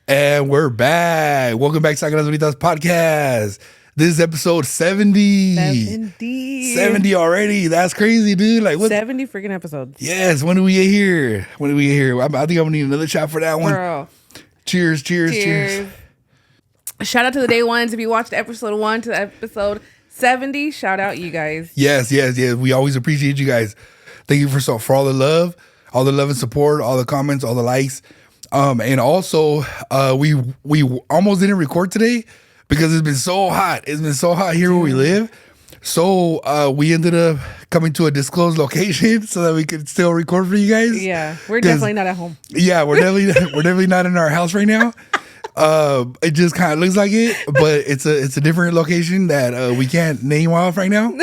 And we're back. Welcome back to Sacas Bonitas Podcast. This is episode 70. 70 already. That's crazy, dude. Like what? 70 freaking episodes. Yes. When do we get here? I think I'm gonna need another shot for that one. Girl. Cheers. Shout out to the day ones. If you watched episode 1 to episode 70, shout out you guys. Yes. We always appreciate you guys. Thank you for all the love and support, all the comments, all the likes. And also, we almost didn't record today because it's been so hot. It's been so hot here where we live. So we ended up coming to a disclosed location so that we could still record for you guys. Yeah, we're definitely not at home. Yeah, we're definitely not in our house right now. It just kind of looks like it, but it's a different location that we can't name off right now.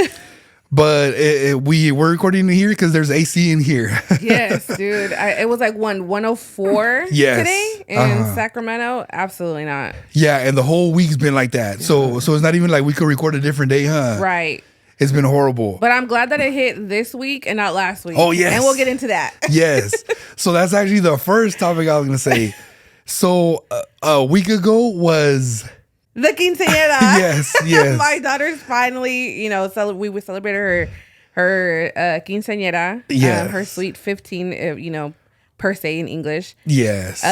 But we're recording in here because there's AC in here. Yes, dude. It was like 104 today in Sacramento. Absolutely not. Yeah, and the whole week's been like that. So it's not even like we could record a different day, huh? Right. It's been horrible. But I'm glad that it hit this week and not last week. Oh, yes. And we'll get into that. Yes. So that's actually the first topic I was going to say. So a week ago was... The quinceañera. Yes. My daughter's finally, we would celebrate her quinceañera. Yeah. Her sweet 15, per se in English. Yes.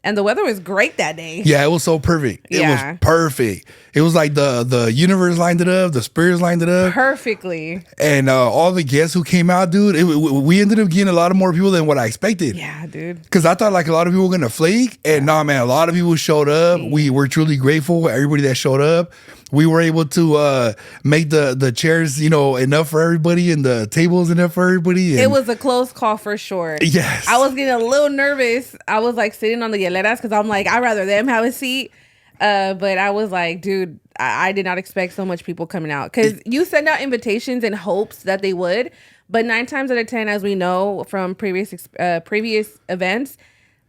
And the weather was great that day. Yeah, it was so perfect. It was perfect. It was like the universe lined it up, the spirits lined it up perfectly. And all the guests who came out, dude, we ended up getting a lot of more people than what I expected. Yeah, dude. Because I thought like a lot of people were gonna flake, and nah, man, a lot of people showed up. We were truly grateful for everybody that showed up. We were able to make the chairs, enough for everybody, and the tables enough for everybody. And it was a close call for sure. Yes. I was getting a little nervous. I was like sitting on the hieleras because I'm like, I'd rather them have a seat. But I was like, dude, I did not expect so much people coming out. Because you send out invitations in hopes that they would. But 9 times out of 10, as we know from previous events,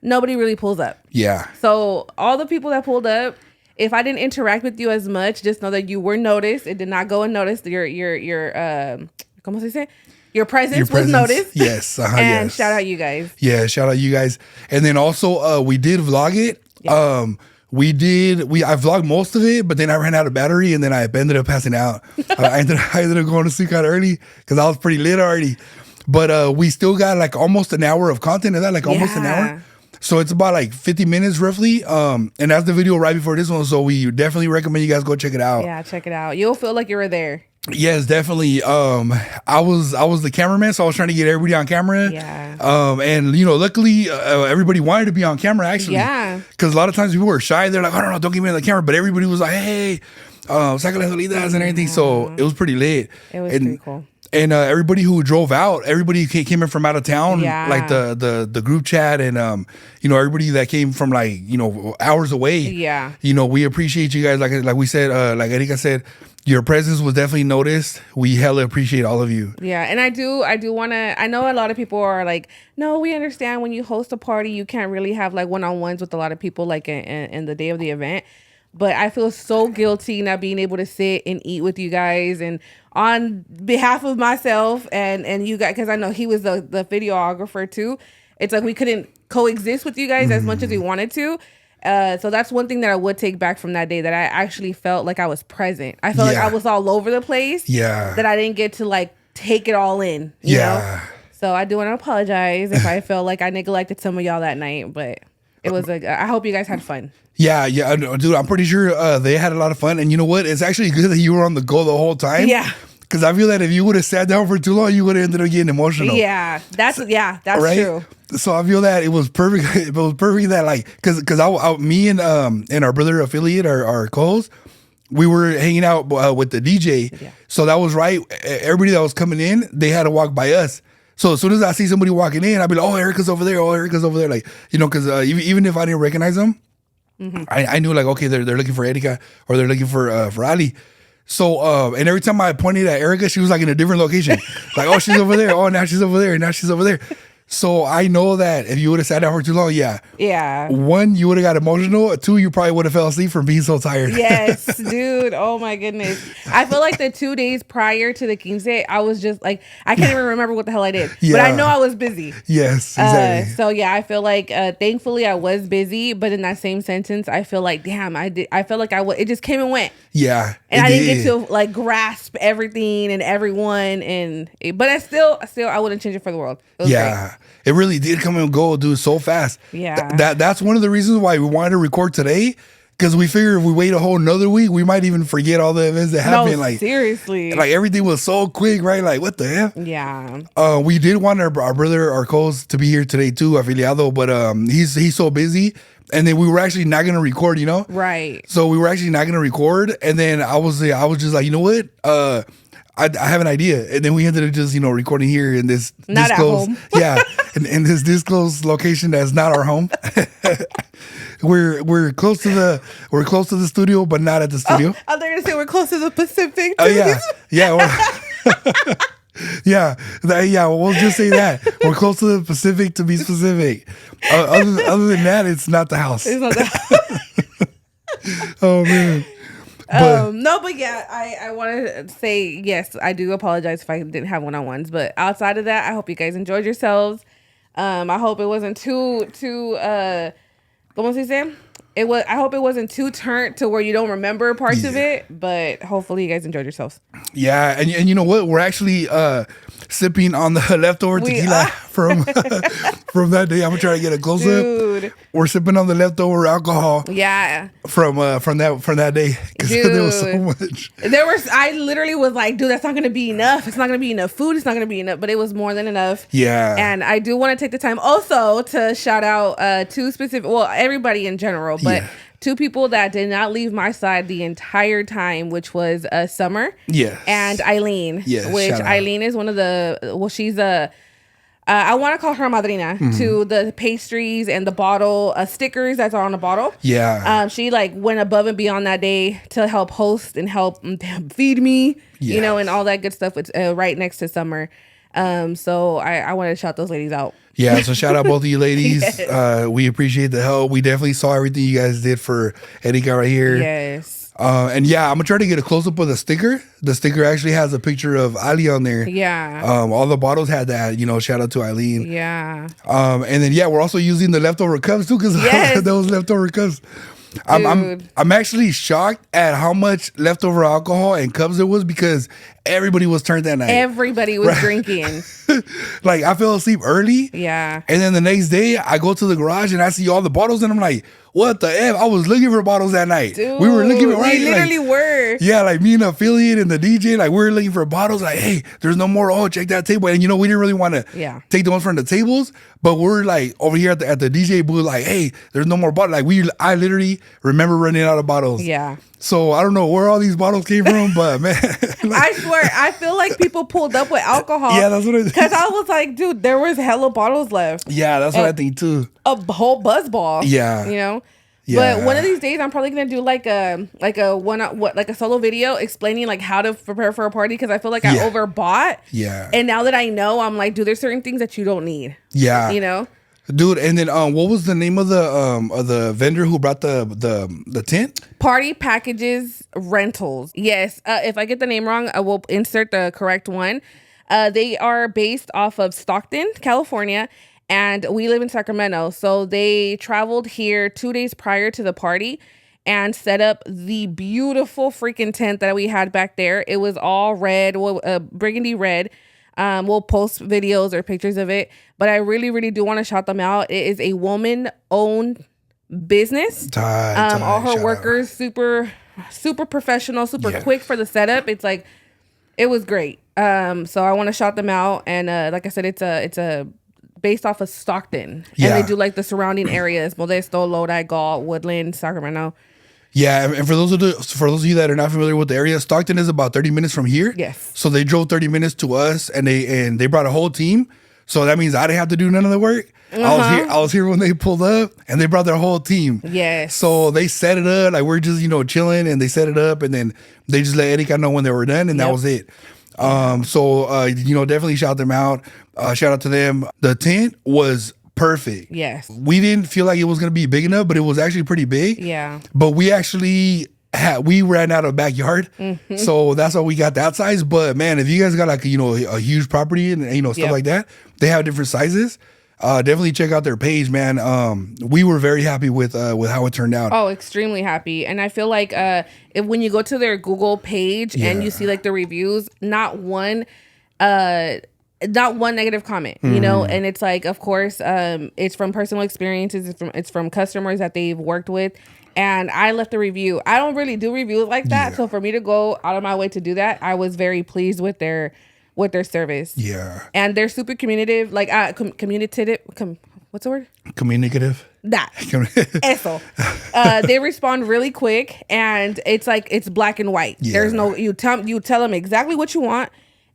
nobody really pulls up. Yeah. So all the people that pulled up, if I didn't interact with you as much, just know that you were noticed. It did not go unnoticed. Your ¿cómo se dice? Your presence was noticed. Yes. And yes. shout out you guys. Yeah, shout out you guys. And then also we did vlog it. Yeah. I vlogged most of it, but then I ran out of battery and then I ended up passing out. I ended up going to sleep kind of early because I was pretty lit already. But we still got like almost an hour of content. Is that like almost an hour? So it's about like 50 minutes roughly. And that's the video right before this one. So we definitely recommend you guys go check it out. Yeah, check it out. You'll feel like you were there. Yes, definitely. I was the cameraman, so I was trying to get everybody on camera. Yeah. And luckily everybody wanted to be on camera actually. Yeah. Because a lot of times people were shy. They're like, I don't know, don't get me on the camera. But everybody was like, hey, Sacas Bonitas and everything. So it was pretty lit. It was pretty cool. And everybody who drove out, everybody came in from out of town, like the group chat, and everybody that came from like hours away. Yeah. We appreciate you guys. Like we said, like Erika said, your presence was definitely noticed. We hella appreciate all of you. Yeah, and I do want to. I know a lot of people are like, no, we understand when you host a party, you can't really have like one-on-ones with a lot of people like in the day of the event. But I feel so guilty not being able to sit and eat with you guys, and on behalf of myself and you guys, because I know he was the videographer too. It's like we couldn't coexist with you guys as much as we wanted to. So that's one thing that I would take back from that day, that I actually felt like I was present. I felt like I was all over the place. Yeah. That I didn't get to like take it all in. You know? So I do want to apologize if I felt like I neglected some of y'all that night, but it was I hope you guys had fun. Yeah, dude, I'm pretty sure they had a lot of fun. And you know what? It's actually good that you were on the go the whole time. Yeah. Because I feel that if you would have sat down for too long, you would have ended up getting emotional. Yeah, that's right? True. So I feel that it was perfect. It was perfect that like, because me and our brother affiliate, our co-host, we were hanging out with the DJ. Yeah. So that was right. Everybody that was coming in, they had to walk by us. So as soon as I see somebody walking in, I'd be like, oh, Erica's over there. Oh, Erica's over there. Like, because even if I didn't recognize them, I knew like, okay, they're looking for Erika or they're looking for Ali. So, and every time I pointed at Erica, she was like in a different location. Like, oh, she's over there. Oh, now she's over there. Now she's over there. So I know that if you would have sat down for too long, yeah. Yeah. One, you would have got emotional. Two, you probably would have fell asleep from being so tired. Yes, dude. Oh my goodness. I feel like the 2 days prior to the Quince, I was just like, I can't even remember what the hell I did. Yeah. But I know I was busy. Yes, exactly. So yeah, I feel like thankfully I was busy, but in that same sentence, I feel like damn, I felt like it just came and went. Yeah. And I didn't get to like grasp everything and everyone, but I still I wouldn't change it for the world. It was yeah. Great. It really did come and go, dude, so fast. Yeah. That's one of the reasons why we wanted to record today. Because we figured if we wait a whole nother week, we might even forget all the events that happened. No, like seriously. Like everything was so quick, right? Like what the hell? Yeah. We did want our brother Arcos to be here today too, Afiliado, but he's so busy. And then we were actually not gonna record, you know? Right. So we were actually not gonna record. And then I was just like, you know what? I have an idea. And then we ended up just, recording here in this not disclosed, at home. yeah, in this disclosed location that's not our home. We're close to the studio, but not at the studio. Oh, they're gonna say we're close to the Pacific. Oh yeah. Yeah, we'll just say that. We're close to the Pacific, to be specific. Other than that, it's not the house. It's not the house. Oh, man. But yeah, I want to say, yes, I do apologize if I didn't have one-on-ones. But outside of that, I hope you guys enjoyed yourselves. I hope it wasn't too ¿cómo se dice? I hope it wasn't too turnt to where you don't remember parts of it, but hopefully you guys enjoyed yourselves. Yeah, and you know what? We're actually sipping on the leftover tequila from that day. I'm gonna try to get a close up. We're sipping on the leftover alcohol. Yeah. From that day, because there was so much. I literally was like, dude, that's not gonna be enough. It's not gonna be enough food. It's not gonna be enough. But it was more than enough. Yeah. And I do want to take the time also to shout out two specific, well, everybody in general, but two people that did not leave my side the entire time, which was Summer, and Eileen. Yes, which Eileen is one of the. She's a. I want to call her madrina to the pastries and the bottle stickers that are on the bottle. Yeah. She went above and beyond that day to help host and help feed me, and all that good stuff. It's right next to Summer. So I want to shout those ladies out. Yeah, so shout out both of you ladies. Yes. We appreciate the help. We definitely saw everything you guys did for Erika right here. Yes. And yeah, I'm gonna try to get a close up of the sticker. The sticker actually has a picture of Ali on there. Yeah. All the bottles had that. Shout out to Eileen. Yeah. And then we're also using the leftover cups too, because those leftover cups. I'm actually shocked at how much leftover alcohol and cups there was, because everybody was turned that night. Everybody was drinking. Like I fell asleep early. Yeah. And then the next day I go to the garage and I see all the bottles and I'm like, what the F? I was looking for bottles that night. Dude, we were looking for we literally were. Yeah, like me and the affiliate and the DJ, we were looking for bottles. Like, hey, there's no more. Oh, check that table. And we didn't really want to take the ones from the tables, but we're over here at the DJ booth, like, hey, there's no more bottles. I literally remember running out of bottles. Yeah. So I don't know where all these bottles came from, but man, I swear, I feel like people pulled up with alcohol. Yeah, that's what it is. Because I was like, dude, there was hella bottles left. Yeah, that's what I think too. A whole buzz ball. Yeah. Yeah. Yeah. But one of these days, I'm probably gonna do like a solo video explaining how to prepare for a party, because I feel like I overbought. Yeah. And now that I know, I'm like, dude, there's certain things that you don't need. Yeah. Dude, and then what was the name of the vendor who brought the tent? Party Packages Rentals. Yes. If I get the name wrong, I will insert the correct one. They are based off of Stockton, California, and we live in Sacramento. So they traveled here 2 days prior to the party and set up the beautiful freaking tent that we had back there. It was all red, burgundy red. We'll post videos or pictures of it, but I really, really do want to shout them out. It is a woman-owned business. All her workers, super, super professional, super quick for the setup. It's it was great. So I want to shout them out, and like I said, it's a based off of Stockton, and they do the surrounding areas: Modesto, Lodi, Galt, Woodland, Sacramento. Yeah, and for those of you that are not familiar with the area, Stockton is about 30 minutes from here. Yes. So they drove 30 minutes to us, and they brought a whole team. So that means I didn't have to do none of the work. I was here when they pulled up, and they brought their whole team. Yes. So they set it up, we're just chilling, and they set it up, and then they just let Erika know when they were done, and that was it. So definitely shout them out. Shout out to them. The tent was perfect. Yes. We didn't feel like it was gonna be big enough, but it was actually pretty big. Yeah. But we actually we ran out of backyard, so that's why we got that size. But man, if you guys got like a huge property and stuff like that, they have different sizes. Definitely check out their page, man. We were very happy with how it turned out. Oh, extremely happy. And I feel like when you go to their Google page and you see like the reviews, not one negative comment, and it's like, of course, it's from personal experiences. It's from customers that they've worked with. And I left a review. I don't really do reviews like that. Yeah. So for me to go out of my way to do that, I was very pleased with their service. Yeah. And they're super communicative, like communicative. What's the word? Communicative. That. Eso. They respond really quick, and it's like it's black and white. Yeah. There's no you tell them exactly what you want,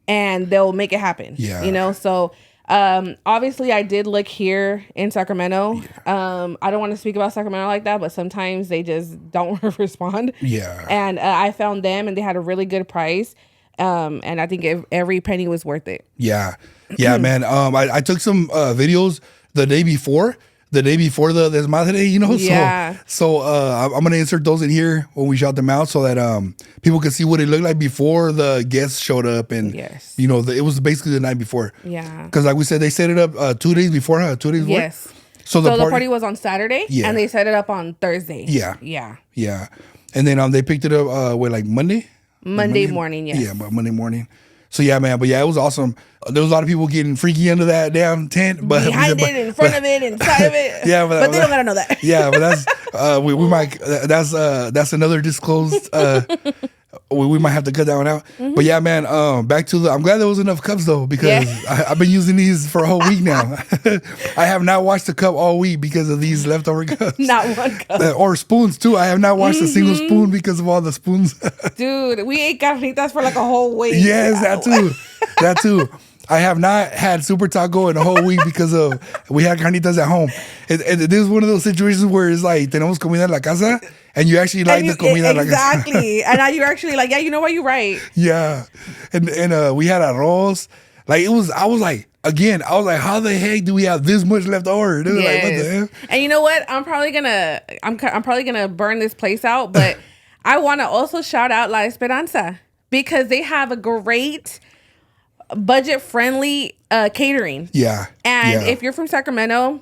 and they'll make it happen. Yeah. So obviously I did look here in Sacramento. I don't want to speak about Sacramento like that, but sometimes they just don't respond. Yeah. And I found them, and they had a really good price. And I think every penny was worth it. Yeah, man. I took some videos the day before the Desmadre, Yeah. So I'm gonna insert those in here when we shout them out, so that people can see what it looked like before the guests showed up, and yes, it was basically the night before. Yeah. Because like we said, they set it up 2 days before, huh? 2 days before. Yes. So the party was on Saturday, and they set it up on Thursday. Yeah. Yeah. Yeah. And then they picked it up like Monday. Monday morning, yes. Yeah, but Monday morning. So yeah, man. But yeah, it was awesome. There was a lot of people getting freaky under that damn tent, but behind it, in front of it, inside of it. Yeah, but they don't gotta know that. Yeah, but that's we might that's another disclosed. We might have to cut that one out. Mm-hmm. But yeah, man. Back to I'm glad there was enough cups though, because I've been using these for a whole week now. I have not washed a cup all week because of these leftover cups. Not one cup. Or spoons too. I have not washed a single spoon because of all the spoons. Dude, we ate carnitas for like a whole week. Yes, that too. I have not had super taco in a whole week because we had carnitas at home. This is one of those situations where it's like tenemos comida en la casa, and you actually like the comida en la casa. Exactly, and now you're actually like, yeah, you know what, you're right. Yeah, and we had arroz. Like I was like, how the heck do we have this much left over? Dude, like, what the hell? And you know what? I'm probably gonna burn this place out, but I want to also shout out La Esperanza, because they have a great budget-friendly catering. Yeah. And if you're from Sacramento,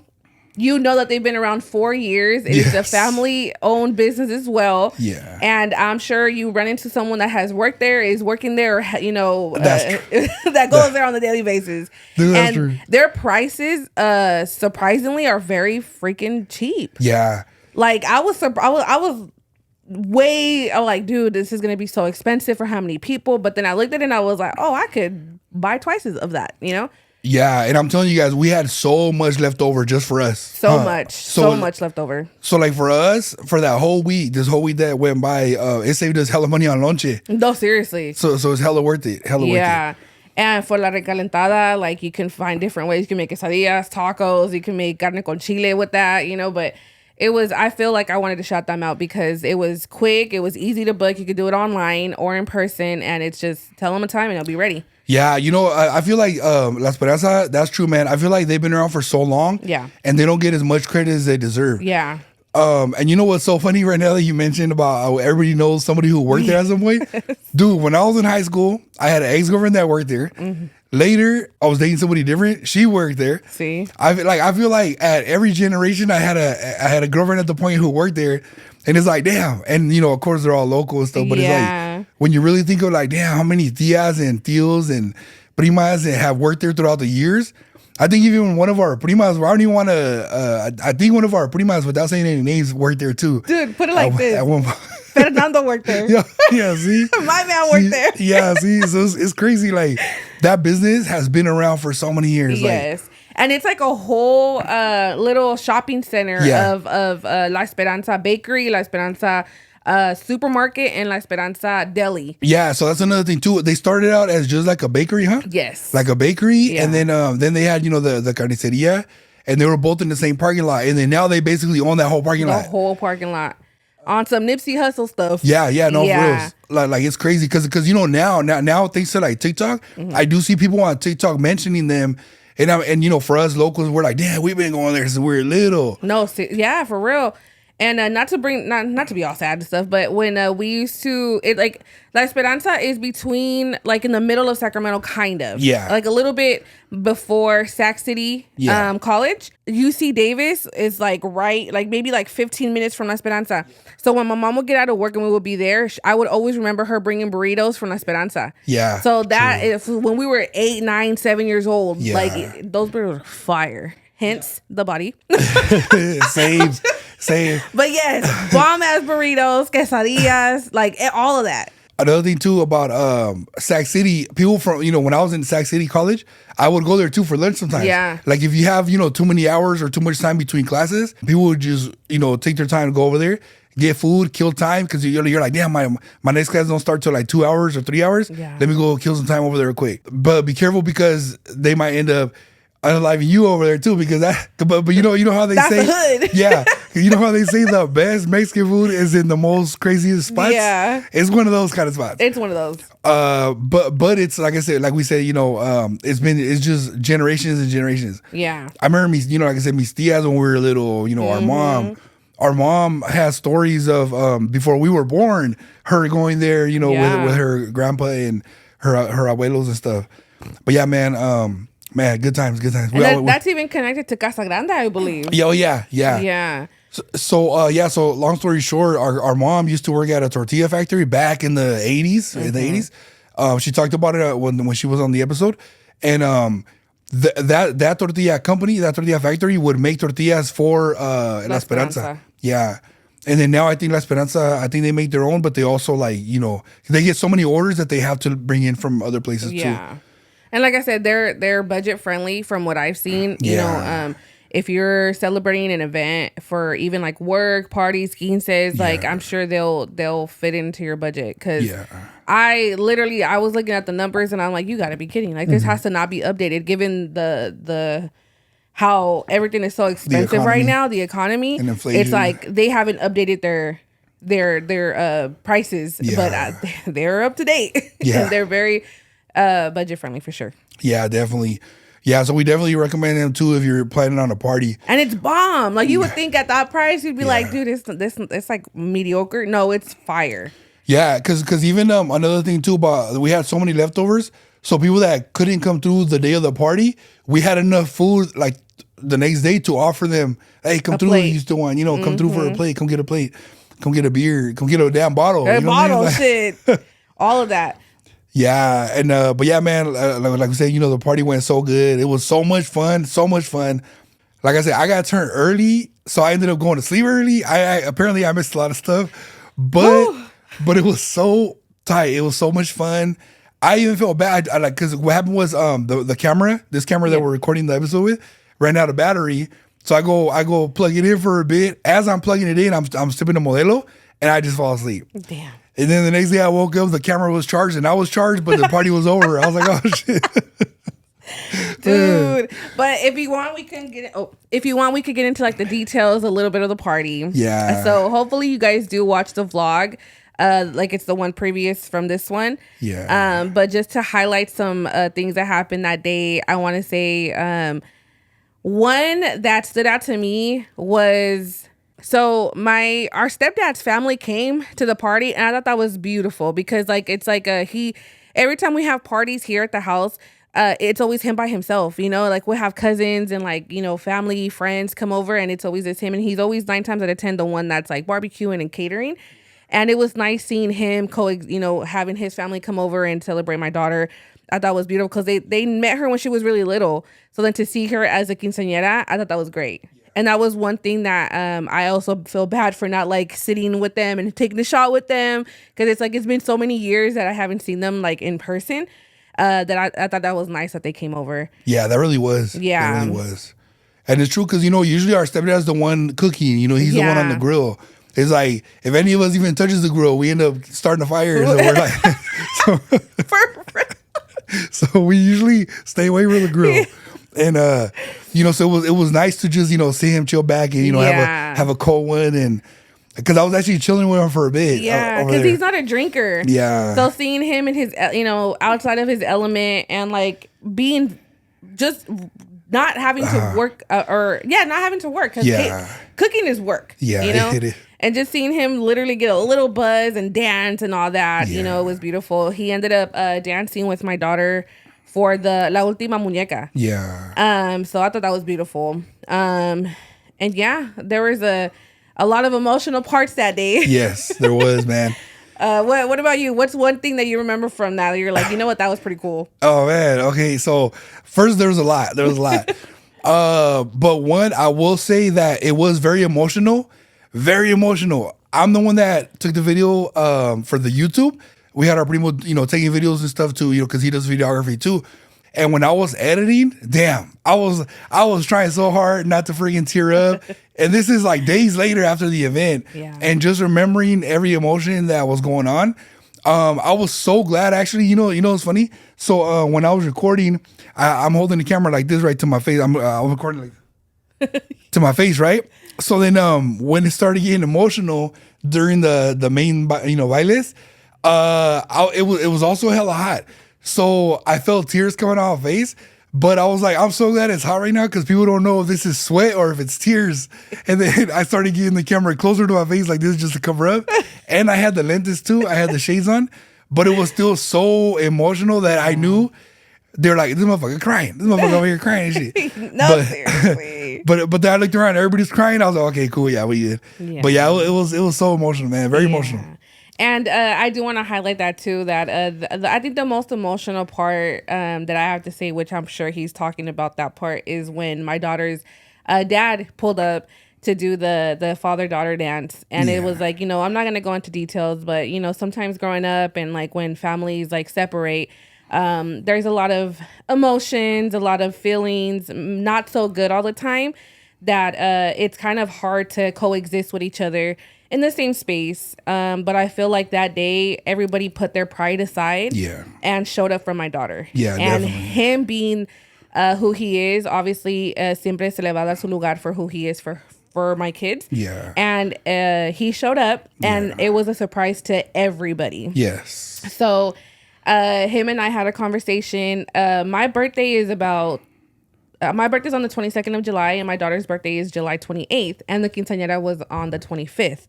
you know that they've been around 4 years. It's a family-owned business as well. Yeah. And I'm sure you run into someone that has worked there, is working there, or, that goes there on a daily basis. Dude, and true. Their prices, surprisingly, are very freaking cheap. Yeah. Like, I was like, dude, this is going to be so expensive for how many people? But then I looked at it and I was like, oh, I could buy twice of that, Yeah, and I'm telling you guys, we had so much left over just for us. So much left over. So like for us, for that whole week, this whole week that went by, it saved us hella money on lonche. No, seriously. So it's hella worth it. Yeah. And for la recalentada, like, you can find different ways. You can make quesadillas, tacos. You can make carne con chile with that, but I feel like I wanted to shout them out because it was quick. It was easy to book. You could do it online or in person, and it's just tell them a time and they'll be ready. Yeah, I feel like La Esperanza, that's true, man. I feel like they've been around for so long. Yeah. And they don't get as much credit as they deserve. Yeah. And you know what's so funny right now that you mentioned about how everybody knows somebody who worked there at some point? Dude, when I was in high school, I had an ex-girlfriend that worked there. Mm-hmm. Later, I was dating somebody different. She worked there. See, I feel like at every generation, I had a girlfriend at the point who worked there, and it's like, damn. And of course, they're all local and stuff. But it's like, when you really think of like, damn, how many tias and tios and primas have worked there throughout the years. I think even one of our primas, I don't even want to. I think one of our primas, without saying any names, worked there too. Dude, put it like this. At one Fernando worked there. Yeah, see? My man worked there. Yeah, see? So it's crazy. Like, that business has been around for so many years. Yes. Like, and it's like a whole little shopping center of La Esperanza Bakery, La Esperanza supermarket, and La Esperanza Deli. Yeah, so that's another thing too. They started out as just like a bakery, huh? Yes. Like a bakery. And then they had, the carniceria, and they were both in the same parking lot. And then now they basically own that whole parking lot. The whole parking lot. on some Nipsey Hussle stuff. Yeah, no, for real. Like it's crazy because now thanks to like TikTok, I do see people on TikTok mentioning them, and for us locals, we're like, damn, we've been going there since we were little. No, for real. And not to be all sad and stuff, but when we used to, it like La Esperanza is between like in the middle of Sacramento, kind of. Yeah. Like a little bit before Sac City College. UC Davis is like right, like maybe like 15 minutes from La Esperanza. So when my mom would get out of work and we would be there, I would always remember her bringing burritos from La Esperanza. Yeah. So that is when we were 8, 9, 7 years old. Yeah. Like those burritos are fire. Hence the body. Same. But yes, bomb ass burritos, quesadillas, like all of that. Another thing too about Sac City, people from when I was in Sac City College, I would go there too for lunch sometimes. Yeah. Like if you have too many hours or too much time between classes, people would just take their time to go over there, get food, kill time, because you're like, damn, my next class don't start till like 2 hours or 3 hours. Yeah. Let me go kill some time over there quick. But be careful because they might end up unaliving you over there too, because but you know how they That's say the hood. Yeah, you know how they say the best Mexican food is in the most craziest spots. Yeah, it's one of those kind of spots. It's one of those. But it's like I said, like we said, it's just generations and generations. Yeah, I remember me, like I said, mis tias when we were little. Our mom has stories of before we were born, her going there, with her grandpa and her abuelos and stuff. But yeah, man, good times. And that's even connected to Casa Grande, I believe. Yeah. So long story short, our mom used to work at a tortilla factory back in the 80s. In the 80s, she talked about it when she was on the episode, and that tortilla company, that tortilla factory, would make tortillas for La Esperanza. Yeah. And then now I think La Esperanza, I think they make their own, but they also they get so many orders that they have to bring in from other places too. And like I said, they're budget friendly from what I've seen. If you're celebrating an event for even like work, parties, quinces, like I'm sure they'll fit into your budget. Because I was looking at the numbers and I'm like, you got to be kidding! Like this has to not be updated given the how everything is so expensive right now, the economy and inflation. It's like they haven't updated their prices, but they're up to date. And they're very budget friendly for sure. Yeah, definitely. Yeah, so we definitely recommend them too if you're planning on a party. And it's bomb. Like you would think at that price, you'd be like, dude, it's like mediocre. No, it's fire. Yeah, because even another thing too about we had so many leftovers. So people that couldn't come through the day of the party, we had enough food like the next day to offer them, hey, come through. You still want, come through for a plate. Come get a plate. Come get a beer. Come get a damn bottle. Shit. All of that. Yeah, and but yeah, man, like I said, the party went so good. It was so much fun. Like I said, I got turned early, so I ended up going to sleep early. I apparently I missed a lot of stuff, but it was so tight. It was so much fun. I even felt bad, because what happened was the camera, this camera that we're recording the episode with, ran out of battery. So I go plug it in for a bit. As I'm plugging it in, I'm sipping a Modelo, and I just fall asleep. Damn. And then the next day I woke up, the camera was charged and I was charged, but the party was over. I was like, oh shit. Dude. But if you want, we can get into like the details a little bit of the party. Yeah. So hopefully you guys do watch the vlog. Like it's the one previous from this one. Yeah. But just to highlight some things that happened that day, I want to say one that stood out to me was, so our stepdad's family came to the party, and I thought that was beautiful because it's like every time we have parties here at the house, it's always him by himself, like we'll have cousins and family, friends come over, and it's always him, and he's always 9 times out of 10 the one that's like barbecuing and catering. And it was nice seeing him having his family come over and celebrate my daughter. I thought was beautiful because they met her when she was really little. So then to see her as a quinceañera, I thought that was great. And that was one thing that I also feel bad for not sitting with them and taking a shot with them, because it's been so many years that I haven't seen them in person, that I thought that was nice that they came over. Yeah, that really was. Yeah, that really was. And it's true because usually our stepdad's the one cooking. He's the one on the grill. It's like if any of us even touches the grill, we end up starting a fire. So we're so we usually stay away from the grill. And so it was nice to just see him chill back and have a cold one, and because I was actually chilling with him for a bit. Yeah, because he's not a drinker. Yeah. So seeing him in his, outside of his element and like being just not having to work not having to work because cooking is work. Yeah, it is. And just seeing him literally get a little buzz and dance and all that, it was beautiful. He ended up dancing with my daughter for the La Última Muñeca. Yeah. So I thought that was beautiful. And yeah, there was a lot of emotional parts that day. Yes, there was, man. What about you? What's one thing that you remember from that? You're like, you know what, that was pretty cool. Oh man. Okay. So first there was a lot. But one, I will say that it was very emotional. Very emotional. I'm the one that took the video for the YouTube. We had our primo, taking videos and stuff too, because he does videography too. And when I was editing, damn, I was trying so hard not to freaking tear up. And this is like days later after the event. Yeah. And just remembering every emotion that was going on. I was so glad actually, it's funny. So when I was recording, I'm holding the camera like this right to my face. I'm recording like to my face, right? So then when it started getting emotional during the main bailes, it was also hella hot. So I felt tears coming out of my face, but I was like, I'm so glad it's hot right now because people don't know if this is sweat or if it's tears. And then I started getting the camera closer to my face like this just to cover up. And I had the lenses too. I had the shades on, but it was still so emotional that I knew they're like, this motherfucker crying. This motherfucker over here crying and shit. Seriously. But then I looked around, everybody's crying. I was like, okay, cool, yeah, we did. Yeah. But yeah, it was so emotional, man. Very emotional. And I do want to highlight that too, that I think the most emotional part that I have to say, which I'm sure he's talking about that part, is when my daughter's dad pulled up to do the father-daughter dance. And it was like, I'm not going to go into details, but, sometimes growing up and like when families like separate, there's a lot of emotions, a lot of feelings, not so good all the time, that it's kind of hard to coexist with each other in the same space. But I feel like that day, everybody put their pride aside and showed up for my daughter. Yeah, and definitely. Him being who he is, obviously, siempre se le va a dar su lugar for who he is for my kids. Yeah. And he showed up, and it was a surprise to everybody. Yes. So him and I had a conversation. My birthday is my birthday's on the 22nd of July, and my daughter's birthday is July 28th, and the quinceañera was on the 25th.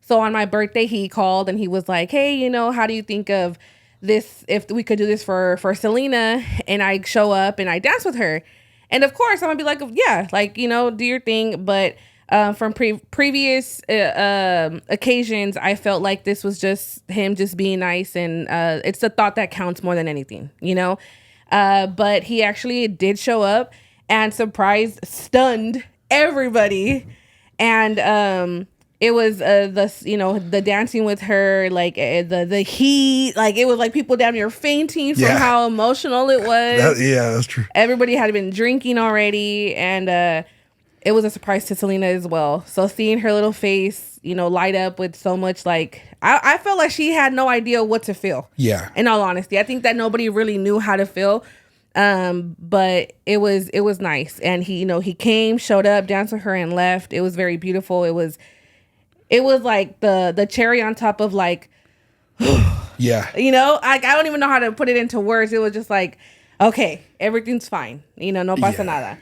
So on my birthday, he called and he was like, hey, how do you think of this, if we could do this for Selena? And I show up and I dance with her. And of course, I'm gonna be like, yeah, like, do your thing. But from previous occasions, I felt like this was just him just being nice. And it's the thought that counts more than anything, But he actually did show up and stunned everybody. And it was the dancing with her, like the heat, like it was like people down here fainting from how emotional it was. That's true. Everybody had been drinking already, and it was a surprise to Selena as well. So seeing her little face, light up with so much, like I felt like she had no idea what to feel. Yeah. In all honesty, I think that nobody really knew how to feel. But it was nice, and he came, showed up, danced with her, and left. It was very beautiful. It was like the cherry on top of like, yeah. I don't even know how to put it into words. It was just like, okay, everything's fine. No pasa nada.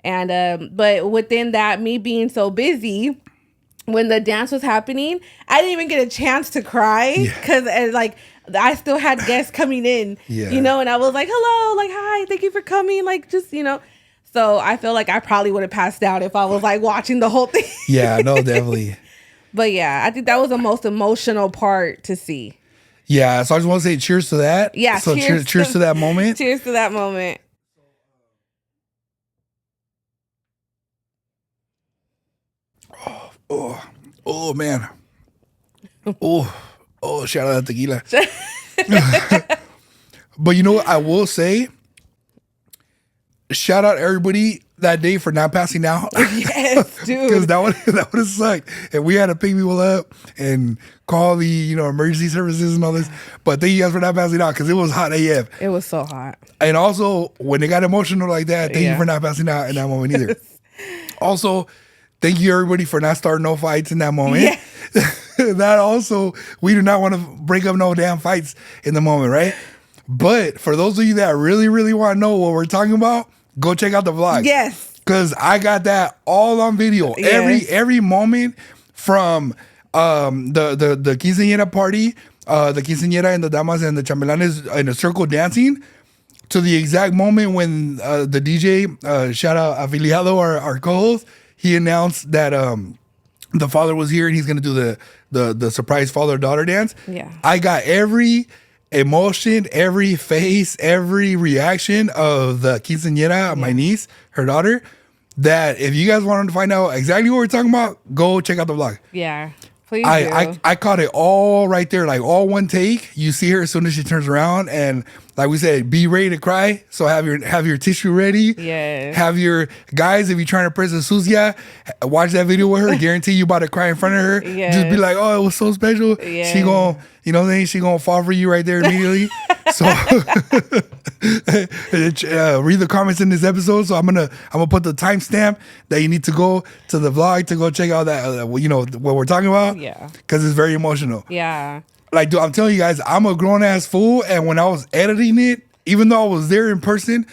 And but within that, me being so busy, when the dance was happening, I didn't even get a chance to cry because like I still had guests coming in, and I was like, hello, like, hi, thank you for coming, like, just, So I feel like I probably would have passed out if I was like watching the whole thing. Yeah, no, definitely. But yeah, I think that was the most emotional part to see. Yeah, so I just want to say cheers to that. Yeah, so cheers to that moment. Cheers to that moment. Oh man. Oh, shout out to tequila. But what I will say, shout out everybody that day for not passing out. Yes, dude. Because that would have sucked. And we had to pick people up and call the emergency services and all this. But thank you guys for not passing out because it was hot AF. It was so hot. And also, when they got emotional like that, thank you for not passing out in that moment either. Also, Thank you, everybody, for not starting no fights in that moment. Yeah. That also, we do not want to break up no damn fights in the moment, right? But for those of you that really, really want to know what we're talking about, go check out the vlog. Yes. Because I got that all on video. Yes. Every moment from the quinceañera party, the quinceañera and the damas and the chambelanes in a circle dancing, to the exact moment when the DJ, shout out Afiliado, our co-host, he announced that the father was here and he's going to do the surprise father-daughter dance. Yeah. I got every emotion, every face, every reaction of the quinceañera, my niece, her daughter, that if you guys wanted to find out exactly what we're talking about, go check out the vlog. Yeah. Please I caught it all right there, like all one take. You see her as soon as she turns around, and like we said, be ready to cry. So have your tissue ready. Yes. Have your guys, if you're trying to press a Susia, watch that video with her. Guarantee you about to cry in front of her. Yes. Just be like, oh, it was so special. Yes. She gonna, you know what I'm saying? She gonna fall for you right there immediately. So read the comments in this episode. So I'm gonna put the timestamp that you need to go to the vlog to go check out that you know what we're talking about. Yeah. Because it's very emotional. Yeah. Like, dude, I'm telling you guys, I'm a grown ass fool, and when I was editing it, even though I was there in person,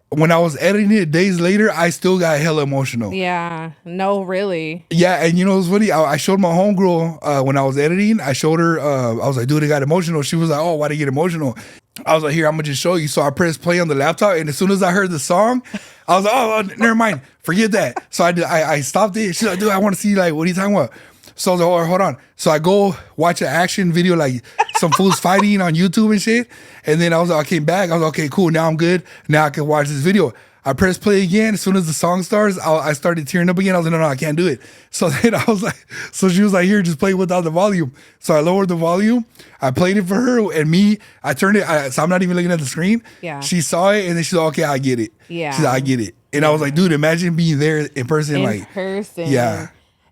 when I was editing it days later, I still got hella emotional. Yeah. No, really. Yeah, and you know what's funny? I showed my homegirl when I was editing. I showed her. I was like, dude, it got emotional. She was like, oh, why did it get emotional? I was like, here, I'm gonna just show you. So I pressed play on the laptop, and as soon as I heard the song, I was like, oh, never mind, forget that. So I stopped it. She's like, dude, I want to see, like, what are you talking about? So I was like, oh, hold on. So I go watch an action video, like some fools fighting on YouTube and shit. And then I came back. I was like, okay, cool. Now I'm good. Now I can watch this video. I pressed play again. As soon as the song starts, I started tearing up again. I was like, no, I can't do it. So then I was like, so she was like, here, just play without the volume. So I lowered the volume. I played it for her, and I turned it. So I'm not even looking at the screen. Yeah. She saw it, and then she's like, okay, I get it. Yeah. She's like, I get it. And I was like, dude, imagine being there in person. In person. Yeah.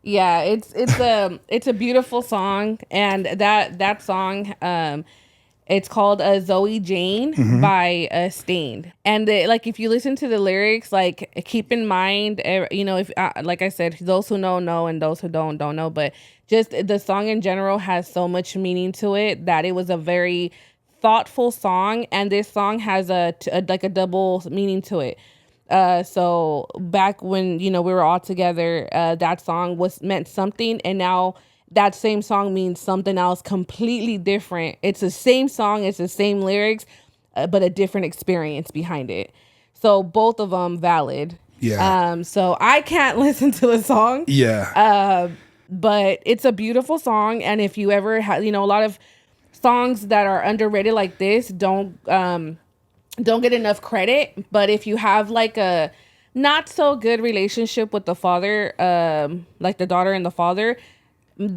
Yeah, it's a beautiful song, and that song, it's called Zoe Jane by Stained. And like, if you listen to the lyrics, like, keep in mind, you know, if like I said, those who know, and those who don't know, but just the song in general has so much meaning to it that it was a very thoughtful song, and this song has a double meaning to it. So back when, you know, we were all together, that song meant something, and now that same song means something else completely different. It's the same song, it's the same lyrics, but a different experience behind it. So both of them valid. Yeah. So I can't listen to the song. Yeah. But it's a beautiful song, and if you ever have, you know, a lot of songs that are underrated like this don't get enough credit. But if you have like a not so good relationship with the father, like the daughter and the father,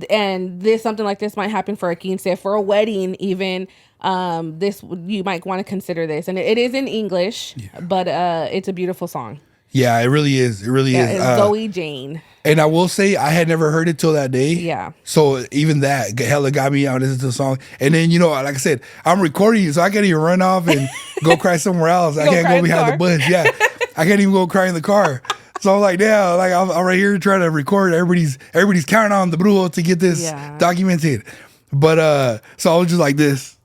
and something like this might happen for a quince, for a wedding even, this, you might want to consider this. And it is in English, but it's a beautiful song. Yeah, it really is. It really is. It's Zoe Jane. And I will say, I had never heard it till that day. Yeah. So even that hella got me out into the song. And then, you know, like I said, I'm recording you, so I can't even run off and go cry somewhere else. I can't go behind the bush. Yeah. I can't even go cry in the car. So I'm like, yeah, like I'm right here trying to record. Everybody's counting on the brujo to get this documented. But so I was just like this.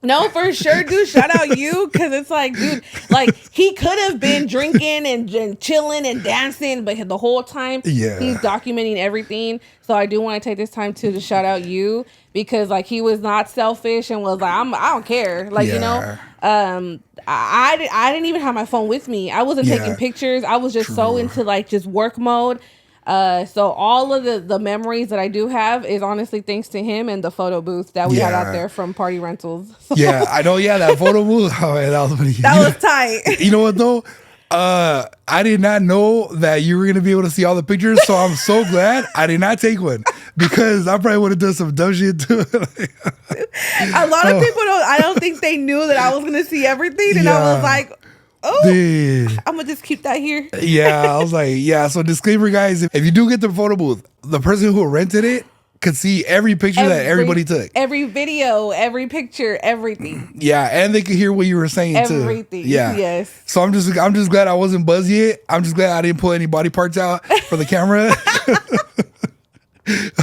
No, for sure, dude. Shout out you, because it's like, dude, like, he could have been drinking and chilling and dancing, but the whole time he's documenting everything. So I do want to take this time to shout out you, because like, he was not selfish and was like, I don't care, like, you know. I didn't even have my phone with me. I wasn't taking pictures. I was just so into like just work mode. So all of the memories that I do have is honestly thanks to him and the photo booth that we had out there from Party Rentals. So. Yeah, I know. Yeah, that photo booth. Oh, man, that was funny. That was tight. You know what though? I did not know that you were gonna be able to see all the pictures, so I'm so glad I did not take one, because I probably would have done some dumb shit too. A lot of people I don't think they knew that I was gonna see everything, and I was like, oh, dude. I'm gonna just keep that here. Yeah, I was like, yeah. So disclaimer, guys, if you do get the photo booth, the person who rented it could see every picture that everybody took. Every video, every picture, everything. Yeah, and they could hear what you were saying too. Everything. Yeah. Yes. So I'm just glad I wasn't buzzed yet. I'm just glad I didn't pull any body parts out for the camera.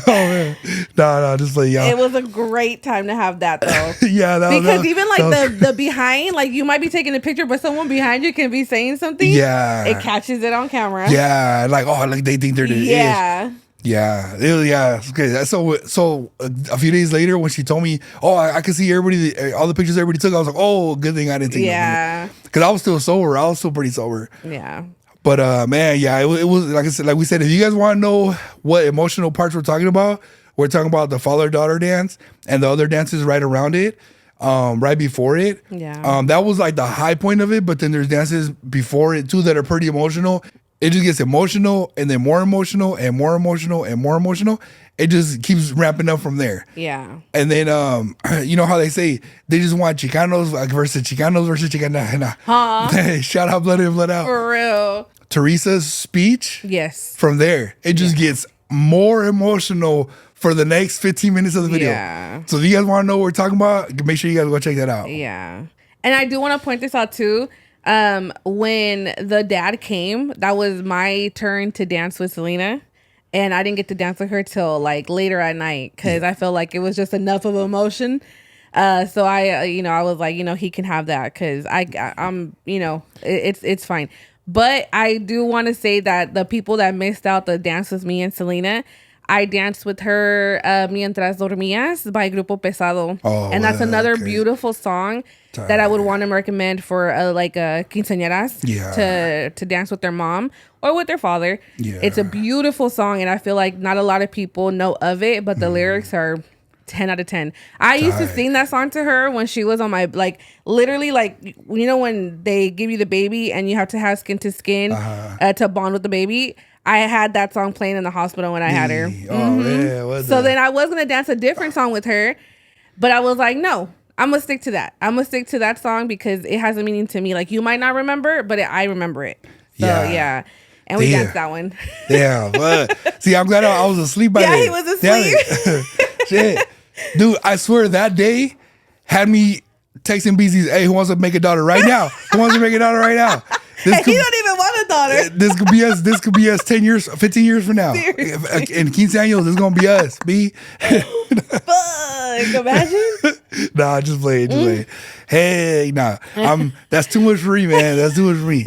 Oh man, no, just like y'all. It was a great time to have that though. Yeah, because even like the behind, like you might be taking a picture, but someone behind you can be saying something. Yeah, it catches it on camera. Yeah, like like they think they're the ish. Yeah, it's good. So a few days later, when she told me, I could see everybody, all the pictures everybody took, I was like, good thing I didn't take them. Yeah, because I was still sober. I was still pretty sober. Yeah. But man, yeah, it was like I said, like we said, if you guys want to know what emotional parts we're talking about the father-daughter dance and the other dances right around it, right before it. Yeah. That was like the high point of it, but then there's dances before it too that are pretty emotional. It just gets emotional and then more emotional and more emotional and more emotional. It just keeps ramping up from there. Yeah. And then you know how they say they just want Chicanos versus Chicana. Huh? Shout out Blood In, Blood Out. For real. Teresa's speech. Yes. From there, it just gets more emotional for the next 15 minutes of the video. Yeah. So if you guys want to know what we're talking about, make sure you guys go check that out. Yeah. And I do want to point this out too. When the dad came, that was my turn to dance with Selena. And I didn't get to dance with her till like later at night because I felt like it was just enough of emotion. So I was like, he can have that because I'm, it's fine. But I do want to say that the people that missed out the dance with me and Selena, I danced with her Mientras Dormías by Grupo Pesado. And that's another beautiful song that I would want to recommend for quinceañeras to dance with their mom or with their father. Yeah. It's a beautiful song, and I feel like not a lot of people know of it, but the lyrics are 10 out of 10. I used to sing that song to her when she was on my, literally, when they give you the baby and you have to have skin to skin to bond with the baby. I had that song playing in the hospital when I had her. So then I was going to dance a different song with her, but I was like, no, I'm going to stick to that. I'm going to stick to that song because it has a meaning to me. Like, you might not remember, but I remember it. So, yeah. And we danced that one. Yeah. But, see, I'm glad I was asleep by then. Yeah, he was asleep. Shit. Dude, I swear that day had me texting BZ's, hey, who wants to make a daughter right now? Who wants to make a daughter right now? He don't even want a daughter. This could be us 10 years, 15 years from now. Seriously. In 15 años, this is going to be us, B. Fuck, imagine. Nah, just play it. Hey, nah. That's too much for me, man. That's too much for me.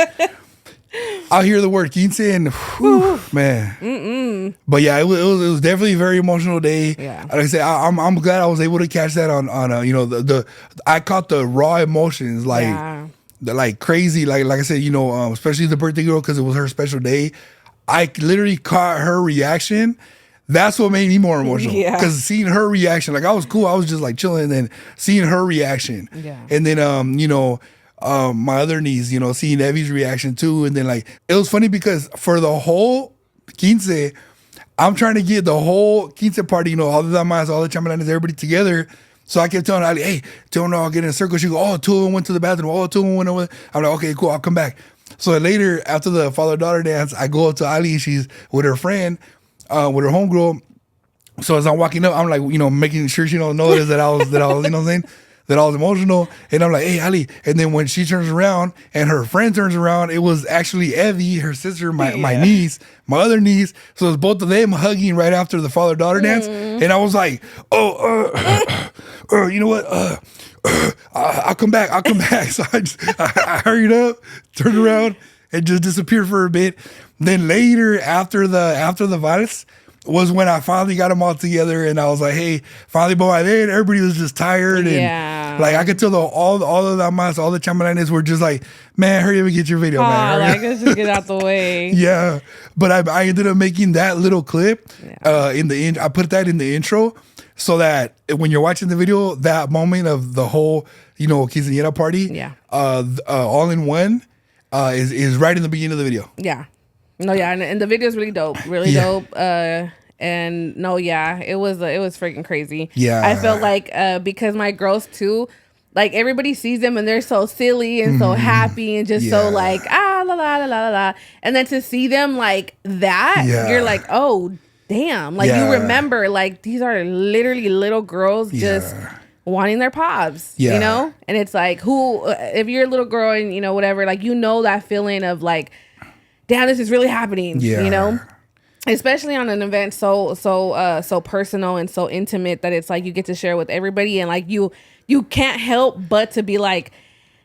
I'll hear the word quince and whew, man. Mm-mm. But yeah, it was definitely a very emotional day. Yeah. Like I said, I'm glad I was able to catch that on I caught the raw emotions like crazy. Like I said, especially the birthday girl because it was her special day. I literally caught her reaction. That's what made me more emotional. Yeah. Because seeing her reaction, like I was cool. I was just like chilling and then seeing her reaction. Yeah. And then my other niece, seeing Evie's reaction too. And then it was funny because for the whole quince, I'm trying to get the whole quince party, all the damas, all the chambelanes, everybody together. So I kept telling Ali, hey, don't know, I'll get in a circle. She go, two of them went to the bathroom. Two of them went over. I'm like, okay, cool, I'll come back. So later, after the father-daughter dance, I go up to Ali, she's with her friend, with her homegirl. So as I'm walking up, I'm like, making sure she don't notice that I was, you know what I'm saying? That I was emotional. And I'm like, hey, Ali. And then when she turns around and her friend turns around, it was actually Evie, her sister, my niece, my other niece. So it was both of them hugging right after the father-daughter dance. And I was like, you know what? I'll come back. So I hurried up, turned around, and just disappeared for a bit. Then later, after the vals, was when I finally got them all together, and I was like, "Hey, finally, boy!" Then everybody was just tired, and I could tell all of the amas, all the chambelanes were just like, "Man, hurry up and get your video, man." Let's just get out the way. Yeah, but I ended up making that little clip I put that in the intro so that when you're watching the video, that moment of the whole quinceañera party, all in one, is right in the beginning of the video. Yeah. No, yeah, and the video is really dope, dope. And no, yeah, it was freaking crazy. Yeah, I felt like because my girls too, like everybody sees them and they're so silly and so happy and just so like la la la la la la, and then to see them like that, you're like, oh damn, like you remember, like these are literally little girls just wanting their pops, you know? And it's like, who, if you're a little girl and, you know, whatever, like, you know, that feeling of like, damn, this is really happening, you know? Especially on an event so personal and so intimate that it's like you get to share with everybody, and like you can't help but to be like,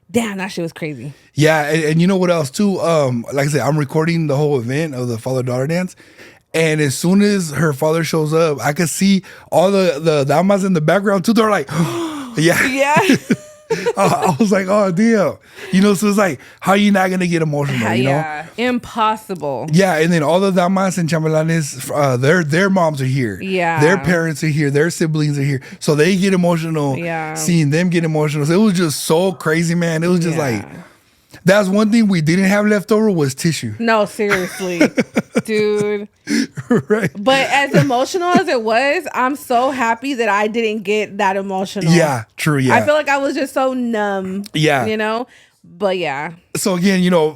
damn, that shit was crazy. Yeah, and you know what else too? Like I said, I'm recording the whole event of the father-daughter dance. And as soon as her father shows up, I could see all the damas in the background too. They're like, yeah. I was like, oh, damn. You know, so it's like, how are you not going to get emotional, you know? Impossible. Yeah, and then all the damas and chambelanes, their moms are here. Yeah. Their parents are here. Their siblings are here. So they get emotional seeing them get emotional. So it was just so crazy, man. It was just like... That's one thing we didn't have left over was tissue. No, seriously. Dude. Right. But as emotional as it was, I'm so happy that I didn't get that emotional. Yeah, true, yeah. I feel like I was just so numb. Yeah. You know? But yeah. So again, you know,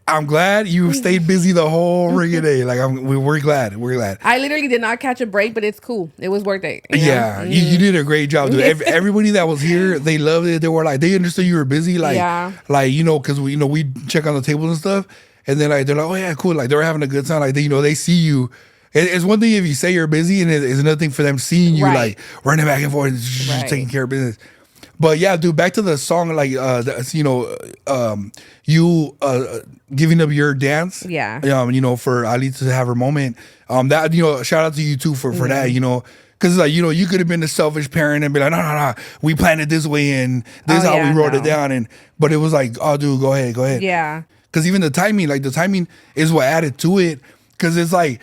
I'm glad you stayed busy the whole rig day. Like we're glad. We're glad. I literally did not catch a break, but it's cool. It was worth it. You know? Yeah, you did a great job, dude. Everybody that was here, they loved it. They were like, they understood you were busy. Like, like, you know, because we check on the tables and stuff, and then like they're like, oh yeah, cool. Like they were having a good time. Like they see you. It's one thing if you say you're busy, and it's another thing for them seeing you like running back and forth, just taking care of business. But yeah, dude, back to the song, like, you know, you giving up your dance. Yeah. You know, for Ali to have her moment. That, you know, shout out to you too for that, you know. Because, like, you know, you could have been the selfish parent and be like, no, we planned it this way and this is how we wrote it down. But it was like, oh, dude, go ahead. Yeah. Because even the timing is what added to it. Because it's like,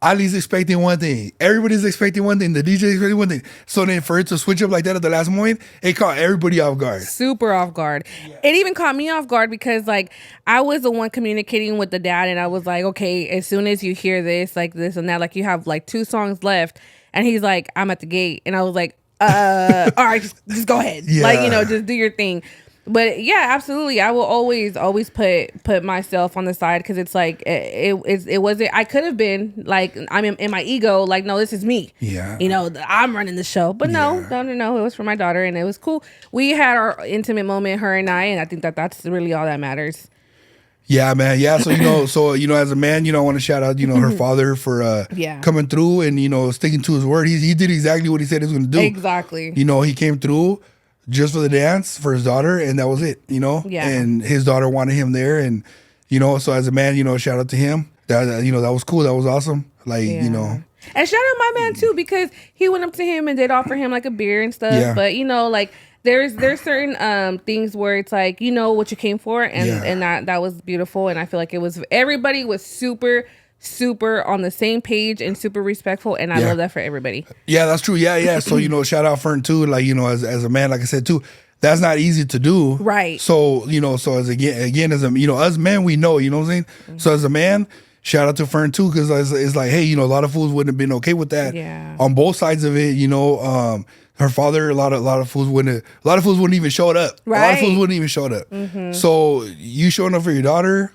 Ali's expecting one thing. Everybody's expecting one thing. The DJ is expecting one thing. So then for it to switch up like that at the last moment, it caught everybody off guard. Super off guard. Yeah. It even caught me off guard because like I was the one communicating with the dad, and I was like, okay, as soon as you hear this, like this and that, like you have like 2 songs left. And he's like, I'm at the gate. And I was like, all right, just go ahead. Yeah. Like, you know, just do your thing. But yeah, absolutely. I will always put myself on the side because it's like it wasn't. I could have been like I'm in my ego, like no, this is me. Yeah, you know, I'm running the show. But no. It was for my daughter, and it was cool. We had our intimate moment, her and I think that's really all that matters. Yeah, man. Yeah, so you know, as a man, you know, I want to shout out, you know, her father for coming through and you know sticking to his word. He did exactly what he said he was going to do. Exactly. You know, he came through just for the dance for his daughter, and that was it, you know? Yeah. And his daughter wanted him there, and, you know, so as a man, you know, shout out to him. That, you know, that was cool. That was awesome. Like, you know. And shout out my man, too, because he went up to him and did offer him, like, a beer and stuff. Yeah. But, you know, like, there's certain things where it's like, you know what you came for, and that was beautiful. And I feel like everybody was super on the same page and super respectful, and I love that for everybody. Yeah, that's true. Yeah. So, you know, shout out Fern too. Like, you know, as a man, like I said too, that's not easy to do. Right. So, you know, so as again as a, you know, us men, we know, you know what I'm saying? Mm-hmm. So as a man, shout out to Fern too, because it's like, hey, you know, a lot of fools wouldn't have been okay with that. Yeah. On both sides of it, you know, her father, a lot of fools wouldn't even showed up. Right. A lot of fools wouldn't even showed up. Mm-hmm. So you showing up for your daughter,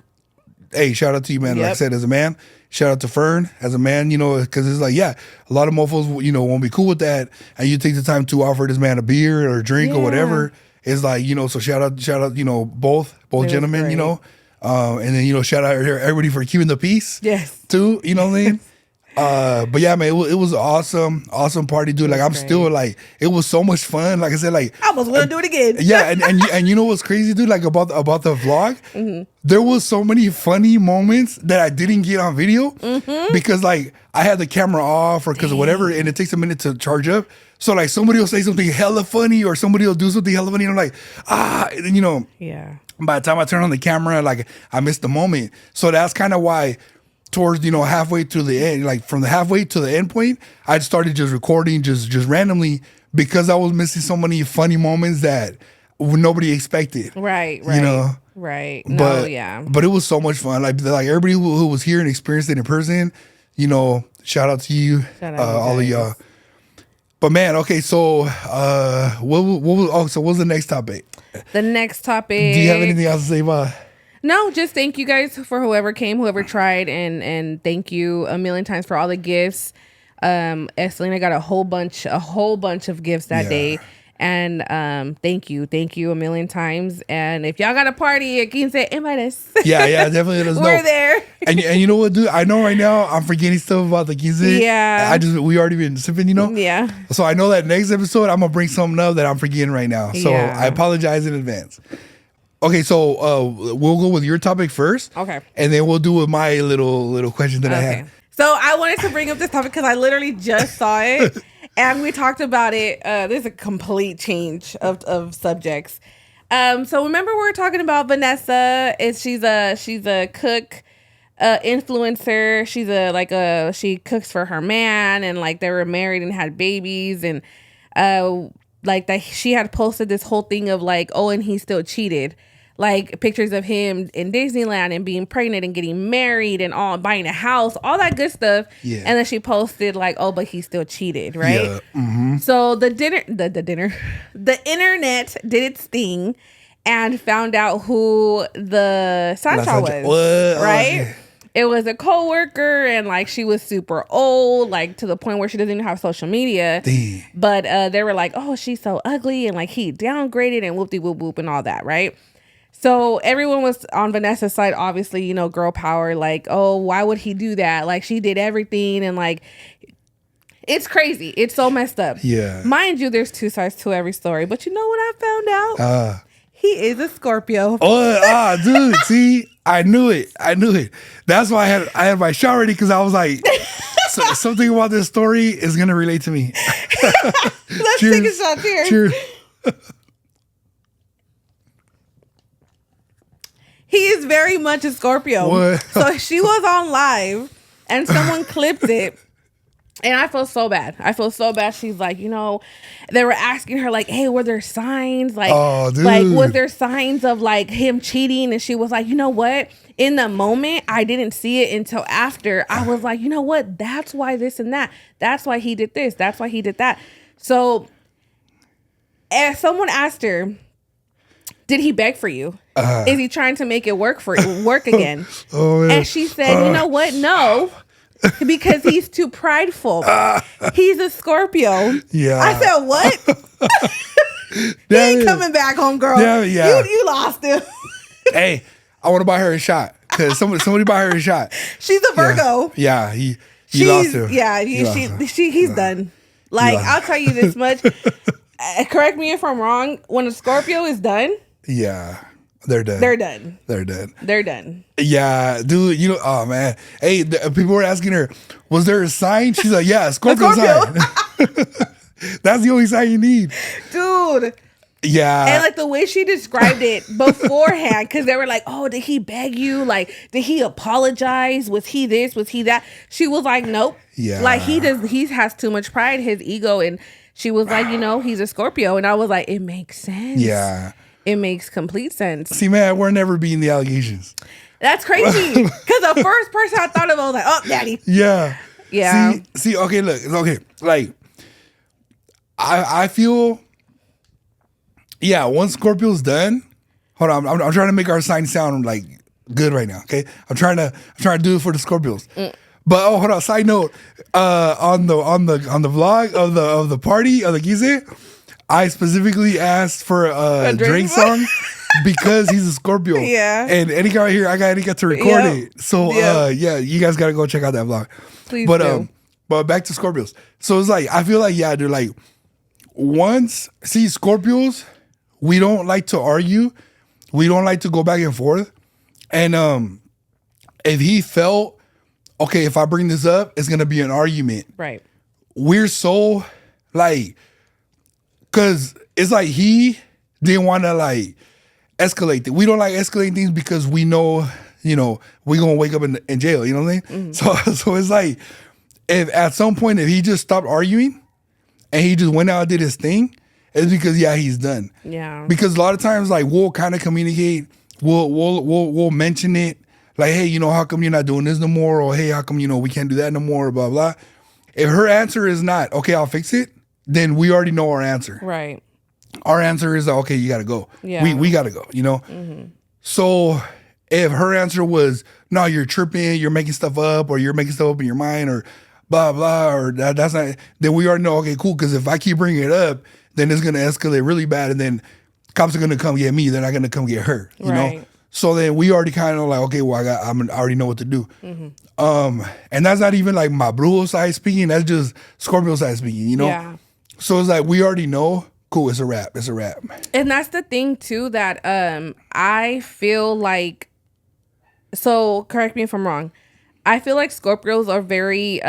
hey, shout out to you, man. Like I said, as a man, shout out to Fern as a man, you know, because it's like, yeah, a lot of mofos, you know, won't be cool with that. And you take the time to offer this man a beer or a drink or whatever. It's like, you know, so shout out, you know, both gentlemen, you know. And then, you know, shout out everybody for keeping the peace. Yes. Too, you know what I mean? But yeah, man, it was an awesome party, dude. Like, I'm still like, it was so much fun. Like I said, like, I almost want to do it again. Yeah, and you know what's crazy, dude? Like about the vlog, there was so many funny moments that I didn't get on video because like I had the camera off or because of whatever, and it takes a minute to charge up. So like somebody will say something hella funny or somebody will do something hella funny, and I'm like, and then, you know, by the time I turn on the camera, like I missed the moment. So that's kind of why. Towards, you know, halfway to the end, like from the halfway to the end point, I started just recording just randomly because I was missing so many funny moments that nobody expected. Right. You know? Right. But it was so much fun. Like everybody who was here and experienced it in person, you know, shout out to you, all of y'all. But man, okay, so what was the next topic? The next topic. Do you have anything else to say about? No, just thank you guys for whoever came, whoever tried, and thank you a million times for all the gifts. Selena got a whole bunch of gifts that day. And thank you a million times. And if y'all got a party at Quince, invite us. Yeah, definitely let us know. We're there. And you know what, dude? I know right now I'm forgetting stuff about the Quince. Yeah. We already been sipping, you know? Yeah. So I know that next episode I'm gonna bring something up that I'm forgetting right now. So I apologize in advance. Okay, so we'll go with your topic first. Okay. And then we'll do with my little question that I had. So I wanted to bring up this topic because I literally just saw it. And we talked about it. There's a complete change of subjects. So remember we were talking about Vanessa. She's a cook, influencer. She cooks for her man, and like they were married and had babies, and like that she had posted this whole thing of like, oh, and he still cheated. Like pictures of him in Disneyland and being pregnant and getting married and all, buying a house, all that good stuff. Yeah. And then she posted like, oh, but he still cheated, right? Yeah. Mm-hmm. So the internet did its thing and found out who the Sancha was, right? It was a coworker, and like she was super old, like to the point where she doesn't even have social media. Damn. But they were like, oh, she's so ugly, and like he downgraded and whoop de whoop whoop and all that, right? So everyone was on Vanessa's side, obviously, you know, girl power, like, oh, why would he do that? Like, she did everything, and like, it's crazy. It's so messed up. Yeah. Mind you, there's two sides to every story, but you know what I found out? He is a Scorpio. Dude, see, I knew it. That's why I had my shot ready, because I was like, something about this story is gonna relate to me. Let's take a shot. Cheers. He is very much a Scorpio. What? So she was on live and someone clipped it. And I feel so bad. She's like, you know, they were asking her like, hey, were there signs? Like, was there signs of like him cheating? And she was like, you know what? In the moment, I didn't see it until after. I was like, you know what? That's why this and that. That's why he did this. That's why he did that. So as someone asked her, did he beg for you? Is he trying to make it work again? And she said, you know what? No, because he's too prideful. He's a Scorpio. Yeah. I said, what? He ain't coming back home, girl. Yeah. You lost him. Hey, I want to buy her a shot. Because somebody buy her a shot. She's a Virgo. Yeah, he lost her. Yeah, he's done. Like, I'll tell you this much. Correct me if I'm wrong. When a Scorpio is done. Yeah. They're done. They're done. Yeah, dude. You know, oh man. Hey, people were asking her, was there a sign? She's like, yeah, Scorpio sign. That's the only sign you need, dude. Yeah. And like the way she described it beforehand, because they were like, oh, did he beg you? Like, did he apologize? Was he this? Was he that? She was like, nope. Yeah. Like he has too much pride, his ego. And she was like, you know, he's a Scorpio. And I was like, it makes sense. Yeah. It makes complete sense. See, man, we're never being the allegations. That's crazy. Because the first person I thought of, I was like, oh, daddy. Yeah. Yeah. See, okay, look, okay. Like, I feel, yeah, once Scorpio's done, hold on, I'm trying to make our sign sound like good right now, okay? I'm trying to do it for the Scorpios. But hold on, side note, on the vlog of the party of the Quince, I specifically asked for a Drake song because he's a Scorpio. Yeah. And Eddie got here, I got to record it. So yeah, you guys gotta go check out that vlog. Please do. But back to Scorpios. So it's like, I feel like, yeah, they're like, Scorpios, we don't like to argue. We don't like to go back and forth. And if he felt, okay, if I bring this up, it's gonna be an argument. Right. We're so like, cause it's like he didn't want to like escalate it. We don't like escalating things because we know, you know, we're gonna wake up in jail. You know what I mean? Mm-hmm. So it's like, if at some point if he just stopped arguing and he just went out and did his thing, it's because he's done. Yeah. Because a lot of times like we'll kind of communicate, we'll mention it, like, hey, you know, how come you're not doing this no more? Or hey, how come, you know, we can't do that no more? Blah blah. If her answer is not, okay, I'll fix it, then we already know our answer. Right. Our answer is, okay, you gotta go. Yeah. We gotta go, you know? Mm-hmm. So If her answer was, no, you're tripping, you're making stuff up, or you're making stuff up in your mind, or blah, blah, or that's not, then we already know, okay, cool, because if I keep bringing it up, then it's going to escalate really bad, and then cops are going to come get me, they're not going to come get her, you know? So then we already kind of like, okay, well, I already know what to do. And that's not even like my Brujo side speaking, that's just Scorpio side speaking, you know? Yeah. So it's like, we already know, cool, it's a wrap, it's a wrap. And that's the thing, too, that I feel like, so correct me if I'm wrong, I feel like Scorpios are very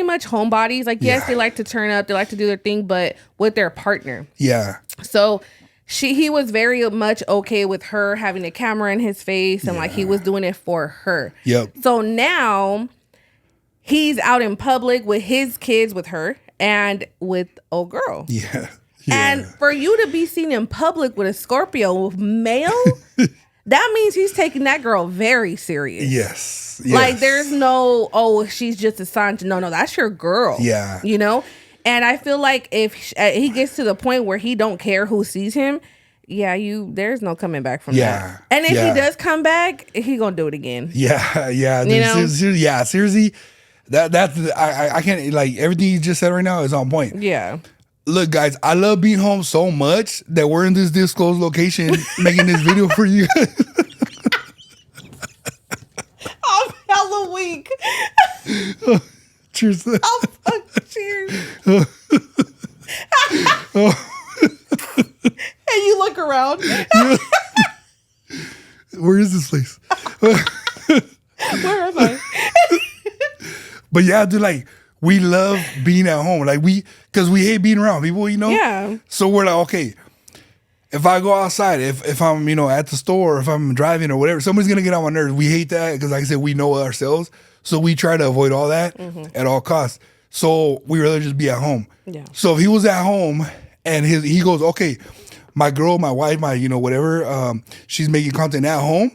much homebodies. Like, yes, they like to turn up, they like to do their thing, but with their partner. Yeah. So he was very much okay with her having a camera in his face, and like he was doing it for her. Yep. So now he's out in public with his kids, with her, and with old girl. Yeah. And for you to be seen in public with a Scorpio male, that means he's taking that girl very serious. Yes. Like, there's no, oh, she's just assigned to, no, that's your girl. Yeah. You know? And I feel like if he gets to the point where he don't care who sees him, there's no coming back from that. And if he does come back, he gonna do it again. Yeah. You know? Seriously, I can't, like, everything you just said right now is on point. Yeah. Look, guys, I love being home so much that we're in this disclosed location making this video for you. I'm hella weak. Cheers. Cheers. And you look around. Where is this place? Where am I? But yeah, dude, like, we love being at home. Like, because we hate being around people, you know? Yeah. So we're like, okay, if I go outside, if I'm, at the store, or if I'm driving or whatever, somebody's going to get on my nerves. We hate that because, like I said, we know ourselves. So we try to avoid all that at all costs. So we rather just be at home. Yeah. So if he was at home and he goes, okay, my girl, my wife, my, whatever, she's making content at home.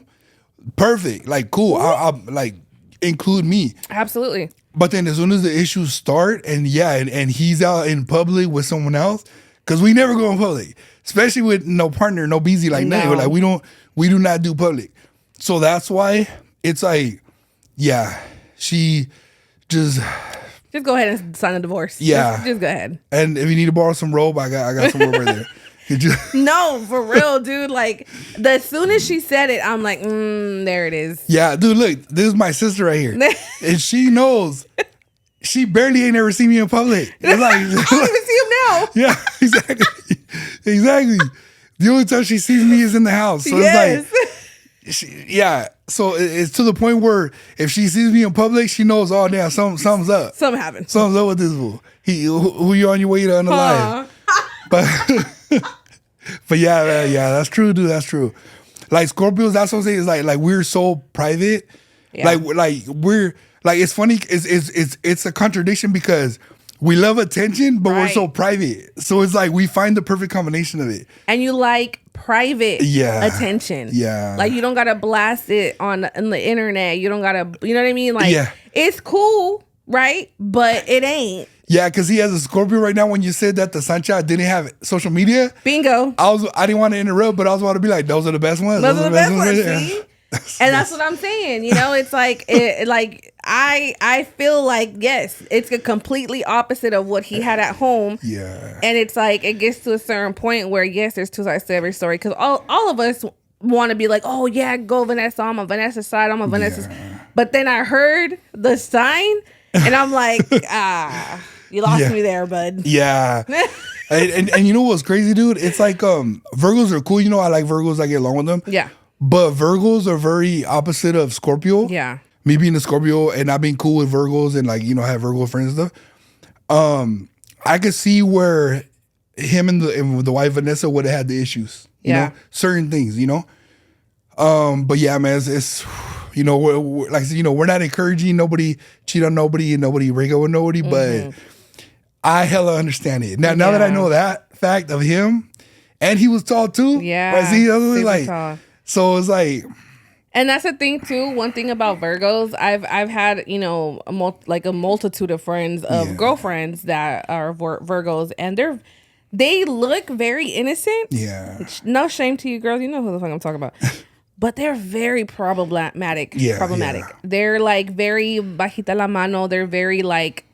Perfect. Like, cool. I'll like, include me. Absolutely. But then as soon as the issues start and he's out in public with someone else, because we never go in public, especially with no partner, no busy, like nothing. Like, we do not do public. So that's why it's like, she just go ahead and sign a divorce. Yeah. Just go ahead. And if you need to borrow some rope, I got some rope right there. No, for real, dude. Like, as soon as she said it, I'm like, there it is. Yeah, dude, look, this is my sister right here. And she knows. She barely ain't ever seen me in public. It's like, I don't even see him now. Yeah, exactly. The only time she sees me is in the house. So it's like, so it's to the point where if she sees me in public, she knows, oh, damn, something's up. Something happened. Something's up with this fool. Who you on your way to unalive. But that's true, dude. That's true. Like, Scorpios, that's what I'm saying. Is like we're so private. Yeah. Like we're like, it's funny. It's a contradiction because we love attention, but we're so private. So it's like we find the perfect combination of it. And you like private attention. Yeah. Like, you don't gotta blast it on the internet. You don't gotta, you know what I mean? Like, it's cool, right? But it ain't. Yeah, because he has a Scorpio right now. When you said that the Sunshine didn't have social media, bingo. I didn't want to interrupt, but I was want to be like, those are the best ones. Those are the best ones. See? And that's what I'm saying. It's like, I feel like, yes, it's a completely opposite of what he had at home. Yeah. And it's like, it gets to a certain point where, yes, there's two sides to every story. Because all of us want to be like, oh, yeah, go Vanessa. I'm on Vanessa's side. I'm on Vanessa's. Yeah. But then I heard the sign, and I'm like, you lost me there, bud. Yeah. and you know what's crazy, dude? It's like, Virgos are cool. I like Virgos. I get along with them. Yeah. But Virgos are very opposite of Scorpio. Yeah. Me being a Scorpio and not being cool with Virgos and, like, have Virgo friends and stuff. I could see where him and the wife Vanessa would have had the issues. You know? Certain things, But yeah, man, it's we're like, we're not encouraging nobody cheat on nobody and nobody break up with nobody, but I hella understand it. Now that I know that fact of him, and he was tall too. Yeah. Right? See, like, tall. So it's like, and that's the thing too. One thing about Virgos, I've had a multitude of friends of girlfriends that are Virgos, and they look very innocent. Yeah. No shame to you girls, you know who the fuck I'm talking about. but they're very problematic. Yeah. They're like very bajita la mano. They're very like,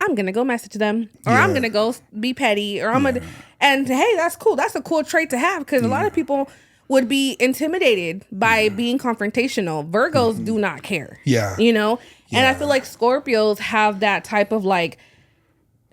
I'm gonna go message them, or I'm gonna go be petty, or I'm gonna. And hey, that's cool. That's a cool trait to have, because a lot of people would be intimidated by being confrontational. Virgos do not care. Yeah. You know? And I feel like Scorpios have that type of like,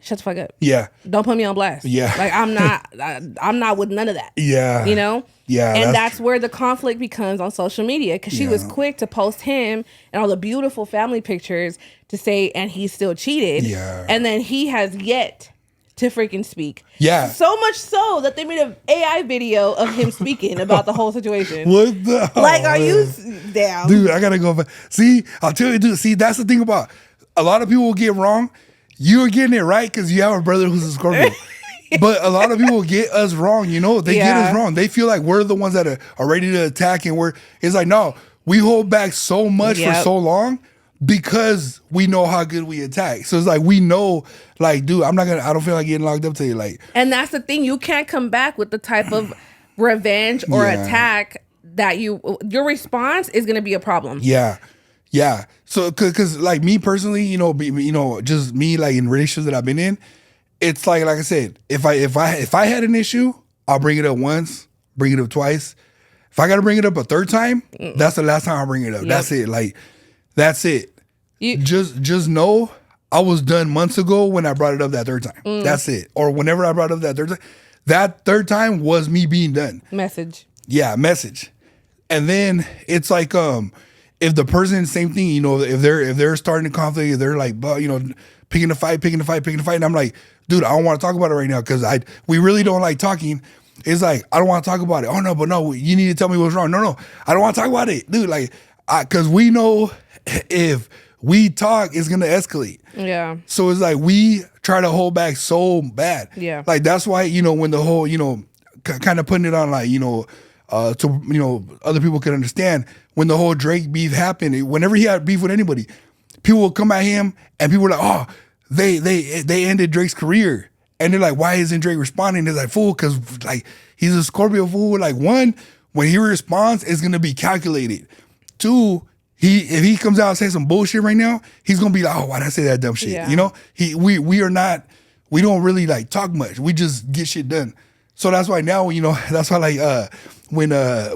shut the fuck up. Yeah. Don't put me on blast. Yeah. Like I'm not with none of that. Yeah. You know? Yeah. And that's where the conflict becomes on social media, because she was quick to post him and all the beautiful family pictures to say, and he still cheated. Yeah. And then he has yet to freaking speak. Yeah. So much so that they made an AI video of him speaking about the whole situation. What the? Like, are you down? Dude, I gotta go back. See, I'll tell you, dude. See, that's the thing about a lot of people will get wrong. You're getting it right because you have a brother who's a Scorpio. But a lot of people get us wrong, you know? They get us wrong. They feel like we're the ones that are ready to attack, and it's like, no, we hold back so much for so long because we know how good we attack. So it's like, we know, like, dude, I don't feel like getting locked up to you. Like, and that's the thing. You can't come back with the type of revenge or attack that your response is going to be a problem. Yeah. Yeah. So, cause like me personally, you know, just me, like in relationships that I've been in, it's like I said, if I had an issue, I'll bring it up once, bring it up twice. If I got to bring it up a third time, that's the last time I'll bring it up. Yep. That's it. Like, that's it. Just know I was done months ago when I brought it up that third time. That's it. Or whenever I brought it up that third time, that third time was me being done. Message. Yeah, message. And then it's like, if the person, same thing, you know, if they're starting a conflict, if they're like, you know, picking a fight, and I'm like, dude, I don't want to talk about it right now because we really don't like talking. It's like, I don't want to talk about it. Oh no, but no, you need to tell me what's wrong. No, I don't want to talk about it, dude. Like, because we know if we talk, it's gonna escalate. Yeah. So it's like we try to hold back so bad. Yeah. Like that's why, you know, when the whole, you know, kind of putting it on, like, you know, so, you know, other people can understand when the whole Drake beef happened. Whenever he had beef with anybody, people would come at him and people were like, oh, they ended Drake's career. And they're like, why isn't Drake responding? They're like, fool, because like he's a Scorpio, fool. Like, one, when he responds, it's gonna be calculated. Two, if he comes out and says some bullshit right now, he's gonna be like, oh, why'd I say that dumb shit? Yeah. You know, we don't really like talk much. We just get shit done. So that's why now, you know, that's why like when at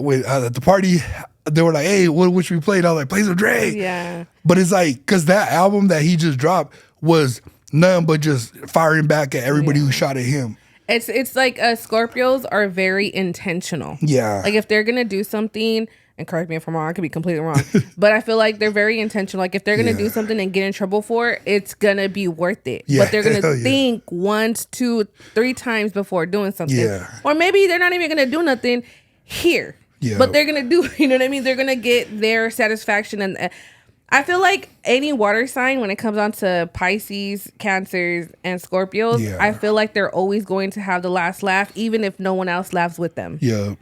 the party they were like, hey, what should we play? And I was like, play some Drake. Yeah. But it's like, because that album that he just dropped was none but just firing back at everybody who shot at him. It's like Scorpios are very intentional. Yeah. Like if they're gonna do something, and correct me if I'm wrong, I could be completely wrong, but I feel like they're very intentional. Like if they're gonna do something and get in trouble for it, it's gonna be worth it. Yeah. But they're gonna think once, 2, 3 times before doing something. Yeah. Or maybe they're not even gonna do nothing here. Yeah. But they're gonna do, you know what I mean? They're gonna get their satisfaction. And I feel like any water sign, when it comes on to Pisces, Cancers, and Scorpios, I feel like they're always going to have the last laugh, even if no one else laughs with them. Yeah.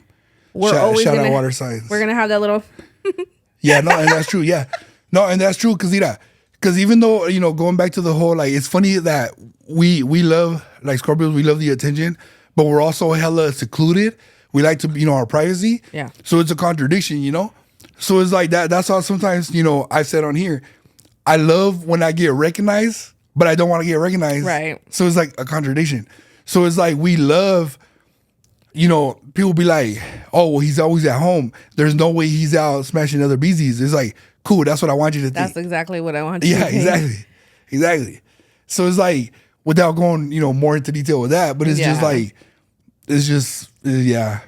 We're shout out water signs. We're gonna have that little. Yeah, no, and that's true. Yeah, no, and that's true because even though, you know, going back to the whole, like, it's funny that we love, like, Scorpios, we love the attention, but we're also hella secluded. We like to, you know, our privacy. Yeah. So it's a contradiction, you know. So it's like that. That's how sometimes, you know, I've said on here, I love when I get recognized, but I don't want to get recognized. Right. So it's like a contradiction. So it's like we love, you know, people be like, oh, well, he's always at home. There's no way he's out smashing other beezies. It's like, cool, that's what I want you to think. That's exactly what I want you to think. Yeah, exactly. So it's like, without going, you know, more into detail with that, but it's just like, yeah.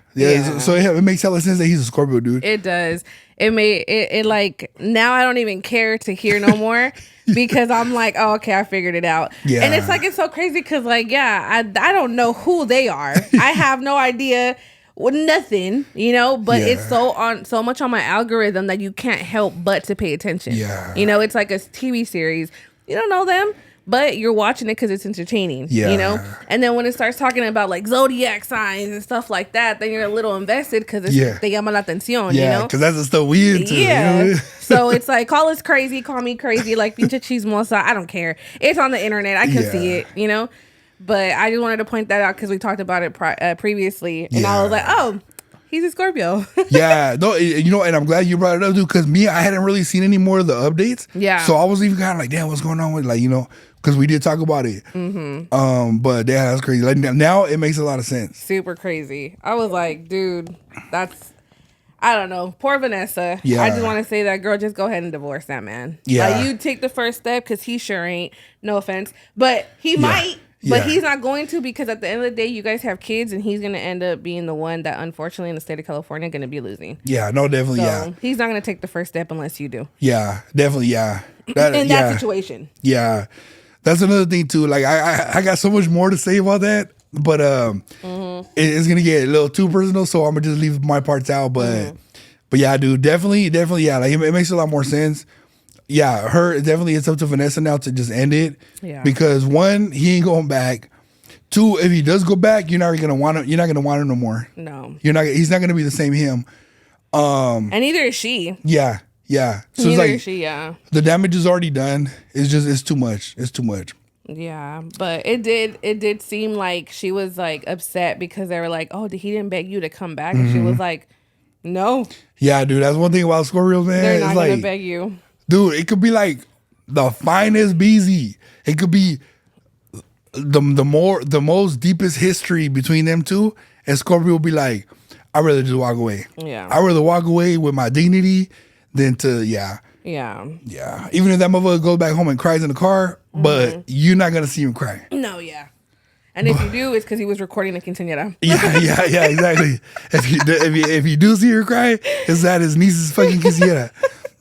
So it makes hella sense that he's a Scorpio, dude. It does. It like, now I don't even care to hear no more because I'm like, oh, okay, I figured it out. Yeah. And it's like, it's so crazy because like, I don't know who they are. I have no idea. Nothing, you know, but it's so much on my algorithm that you can't help but to pay attention. Yeah. You know, it's like a TV series. You don't know them, but you're watching it because it's entertaining. Yeah. You know? And then when it starts talking about like zodiac signs and stuff like that, then you're a little invested because they llama la atención, you know? Because that's the stuff we into. Yeah. You know? So it's like, call us crazy, call me crazy, like pinche chismosa. I don't care. It's on the internet. I can see it, you know? But I just wanted to point that out because we talked about it previously. And I was like, oh, He's a Scorpio. Yeah, no, and I'm glad you brought it up, dude, because I hadn't really seen any more of the updates. Yeah. So I was even kind of like, damn, what's going on with, like, because we did talk about it. But yeah, that's crazy. Like, now it makes a lot of sense. Super crazy. I was like, dude, I don't know. Poor Vanessa. Yeah. I just want to say that girl, just go ahead and divorce that man. Yeah. Like, you take the first step because he sure ain't. No offense. But he might. But he's not going to, because at the end of the day, you guys have kids, and he's going to end up being the one that, unfortunately, in the state of California, going to be losing. Yeah, no, definitely, So he's not going to take the first step unless you do. Yeah, definitely, yeah. In that situation. Yeah. That's another thing, too. Like, I got so much more to say about that, but it's going to get a little too personal, so I'm going to just leave my parts out. But yeah, dude, definitely, yeah. Like, it makes a lot more sense. Yeah, definitely it's up to Vanessa now to just end it. Yeah. Because one, he ain't going back. Two, if he does go back, you're not gonna want him. You're not gonna want him no more. No. He's not gonna be the same him. And neither is she. Yeah. So Neither it's like is she. Yeah. the damage is already done. It's too much. It's too much. Yeah, but it did seem like she was like upset because they were like, oh, he didn't beg you to come back, and she was like, no. Yeah, dude, that's one thing about Scorpios, man. They're not it's gonna beg you. Dude, it could be like the finest BZ. It could be the most deepest history between them two, and Scorpio will be like, I'd rather just walk away. Yeah. I'd rather walk away with my dignity than to Yeah. Even if that motherfucker goes back home and cries in the car, but you're not gonna see him cry. No, yeah. And if you do, it's because he was recording the quinceañera. Yeah, exactly. If you do see her cry, it's at his niece's fucking quinceañera.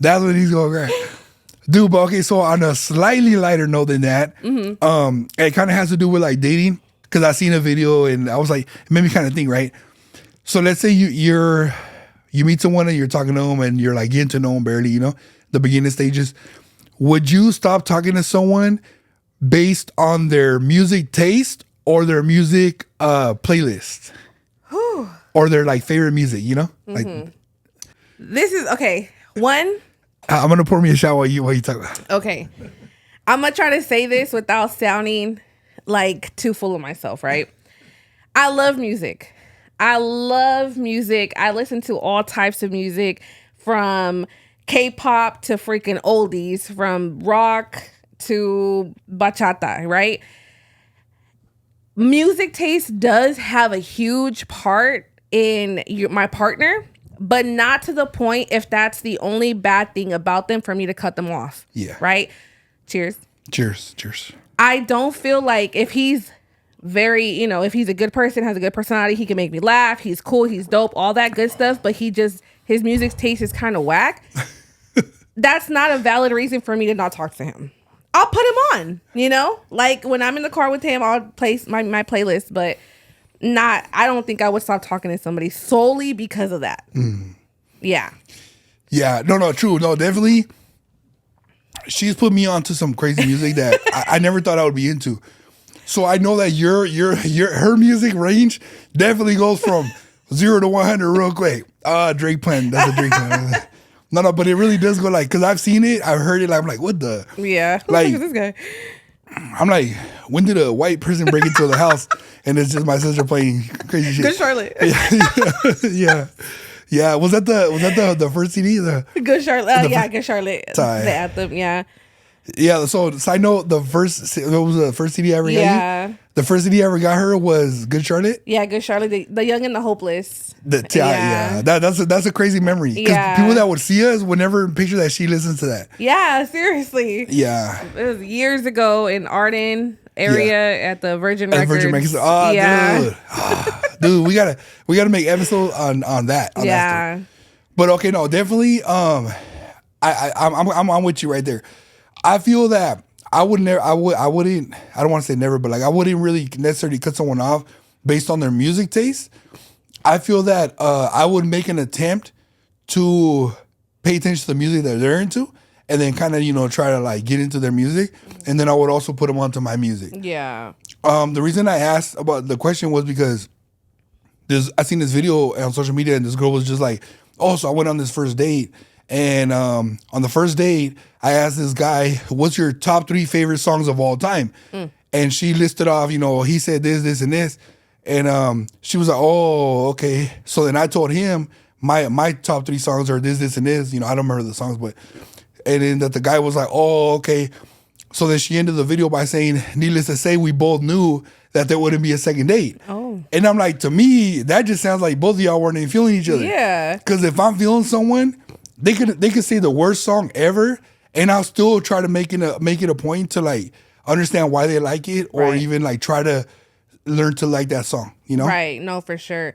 That's when he's gonna cry. Dude, but okay, so on a slightly lighter note than that, it kind of has to do with like dating, because I seen a video and I was like, it made me kind of think, right? So let's say you meet someone and you're talking to them and you're like getting to know them barely, the beginning stages. Would you stop talking to someone based on their music taste or their music playlist? Or their like favorite music, Like, This is okay. One. I'm gonna pour me a shot while you talk about it. Okay. I'm gonna try to say this without sounding like too full of myself, right? I love music. I listen to all types of music, from K-pop to freaking oldies, from rock to bachata, right? Music taste does have a huge part in my partner, but not to the point if that's the only bad thing about them for me to cut them off. Yeah. Right? Cheers. Cheers. I don't feel like if he's if he's a good person, has a good personality, he can make me laugh, he's cool, he's dope, all that good stuff, but his music taste is kind of whack. That's not a valid reason for me to not talk to him. I'll put him on, like when I'm in the car with him, I'll play my playlist, but I don't think I would stop talking to somebody solely because of that. Yeah. Yeah. No, true. No, definitely. She's put me onto some crazy music that I never thought I would be into. So I know that her music range definitely goes from 0 to 100 real quick. Drake playing. That's a Drake playing. No, but it really does go like, because I've seen it, I've heard it, I'm like, what the? Yeah. Who like, is this guy? I'm like, when did a white person break into the house and it's just my sister playing crazy shit? Good Charlotte. Yeah. Was that the first CD? Good Charlotte. Good Charlotte. Sorry. The anthem. Yeah. Yeah. So side note, what was the first CD I ever got you? The first CD I ever got her was Good Charlotte. Yeah, Good Charlotte. The Young and the Hopeless. Yeah. That's a crazy memory, because people that would see us would never picture that she listens to that. Yeah, seriously. Yeah. It was years ago in Arden area at the Virgin Records. Oh, yeah. Dude, we gotta make episode on that. Yeah. That but okay, no, definitely. I'm with you right there. I feel that I don't want to say never, but like I wouldn't really necessarily cut someone off based on their music taste. I feel that I would make an attempt to pay attention to the music that they're into, and then kind of, try to like get into their music. And then I would also put them onto my music. Yeah. The reason I asked about the question was because I seen this video on social media, and this girl was just like, oh, so I went on this first date. And on the first date, I asked this guy, what's your top 3 favorite songs of all time? And she listed off, he said this, and this. And she was like, oh, okay. So then I told him my top 3 songs are this, and this. You know, I don't remember the songs, but and then that the guy was like, oh, okay. So then she ended the video by saying, needless to say, we both knew that there wouldn't be a second date. Oh. And I'm like, to me, that just sounds like both of y'all weren't even feeling each other. Yeah. Because if I'm feeling someone, they could say the worst song ever, and I'll still try to make it a point to like understand why they like it, or even like try to learn to like that song, you know? Right. No, for sure.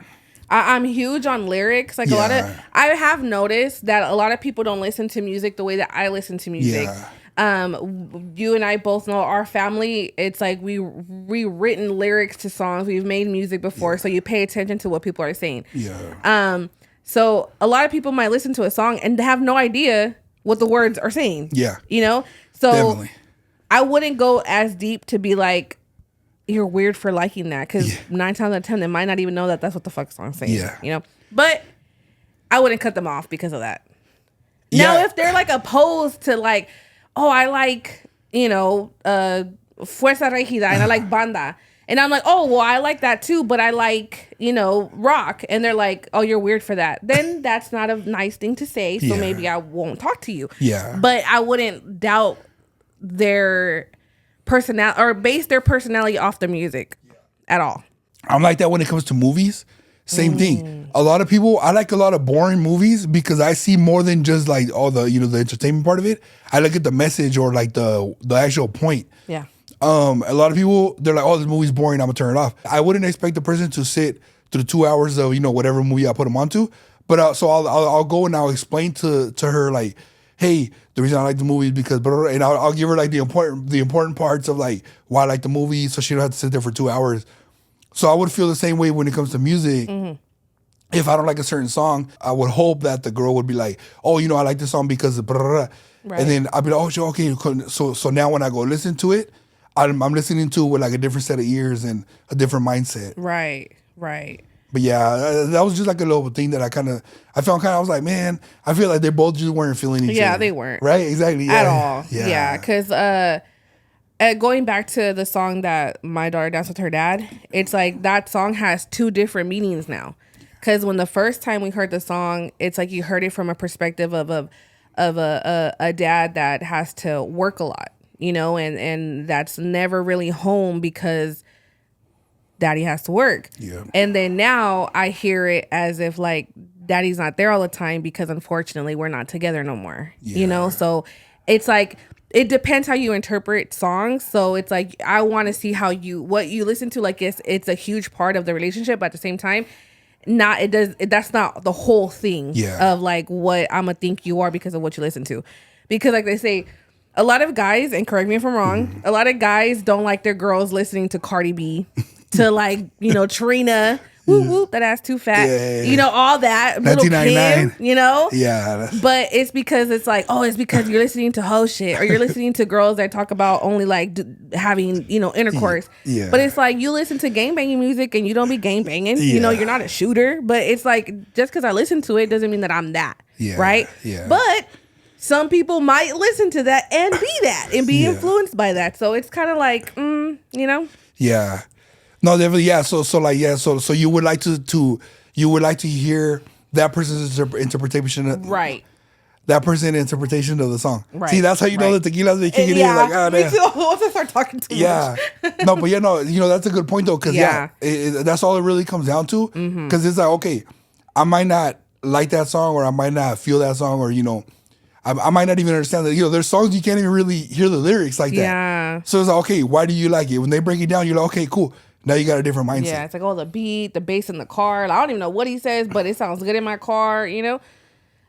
I'm huge on lyrics. Like I have noticed that a lot of people don't listen to music the way that I listen to music. Yeah. You and I both know our family, it's like we written lyrics to songs. We've made music before, so you pay attention to what people are saying. Yeah. So a lot of people might listen to a song and have no idea what the words are saying. Yeah. You know? So definitely. I wouldn't go as deep to be like, you're weird for liking that, because 9 times out of 10 they might not even know that that's what the fuck song's saying. Yeah. You know? But I wouldn't cut them off because of that. Now, if they're like opposed to like, oh, I like, you know, Fuerza Regida and I like Banda. And I'm like, oh, well, I like that too, but I like, you know, rock. And they're like, oh, you're weird for that. Then that's not a nice thing to say. So maybe I won't talk to you. Yeah. But I wouldn't doubt their personality or base their personality off the music at all. I'm like that when it comes to movies. Same thing. A lot of people, I like a lot of boring movies because I see more than just like all the, you know, the entertainment part of it. I look at the message or like the actual point. Yeah. A lot of people, they're like, oh, this movie's boring, I'm gonna turn it off. I wouldn't expect the person to sit through 2 hours of, you know, whatever movie I put them onto. But so I'll go and I'll explain to her like, hey, the reason I like the movie is because, and I'll give her like the important parts of like why I like the movie, so she don't have to sit there for 2 hours. So I would feel the same way when it comes to music. Mm-hmm. If I don't like a certain song, I would hope that the girl would be like, oh, you know, I like this song because of blah, blah, blah. Right. And then I'd be like, oh, sure, okay. So now when I go listen to it, I'm listening to it with like a different set of ears and a different mindset. Right, right. But yeah, that was just like a little thing that I was like, man, I feel like they both just weren't feeling each other. Yeah, they weren't. Right, exactly. At all. Yeah, because going back to the song that my daughter danced with her dad, it's like that song has 2 different meanings now. Because when the first time we heard the song, it's like you heard it from a perspective of a dad that has to work a lot, you know, and that's never really home because daddy has to work. Yeah. And then now I hear it as if like daddy's not there all the time because unfortunately we're not together no more. Yeah. You know, so it's like it depends how you interpret songs. So it's like I want to see what you listen to, like it's a huge part of the relationship, but at the same time that's not the whole thing of like what I'm gonna think you are because of what you listen to. Because like they say, a lot of guys, and correct me if I'm wrong, a lot of guys don't like their girls listening to Cardi B, to like, you know, Trina, whoop whoop, that ass too fat, you know, all that, Little Kim, you know, but it's because it's like, oh, it's because you're listening to hoe shit, or you're listening to girls that talk about only like having, you know, intercourse. But it's like you listen to gangbanging music and you don't be gangbanging, you know, you're not a shooter, but it's like just because I listen to it doesn't mean that I'm that, right? But some people might listen to that and be that and be influenced by that, so it's kind of like, you know, No, definitely, yeah. So you would like to hear that person's interpretation, that person's interpretation of the song. Right. See, that's how you know the tequila's be kicking in. Like, oh, me too. Once I start talking too much. No, but you know, that's a good point though, because that's all it really comes down to. Because it's like, okay, I might not like that song, or I might not feel that song, or you know, I might not even understand that. You know, there's songs you can't even really hear the lyrics like that. Yeah. So it's like, okay, why do you like it? When they break it down, you're like, okay, cool. Now you got a different mindset. Yeah, it's like, oh, the beat, the bass in the car. Like, I don't even know what he says, but it sounds good in my car, you know?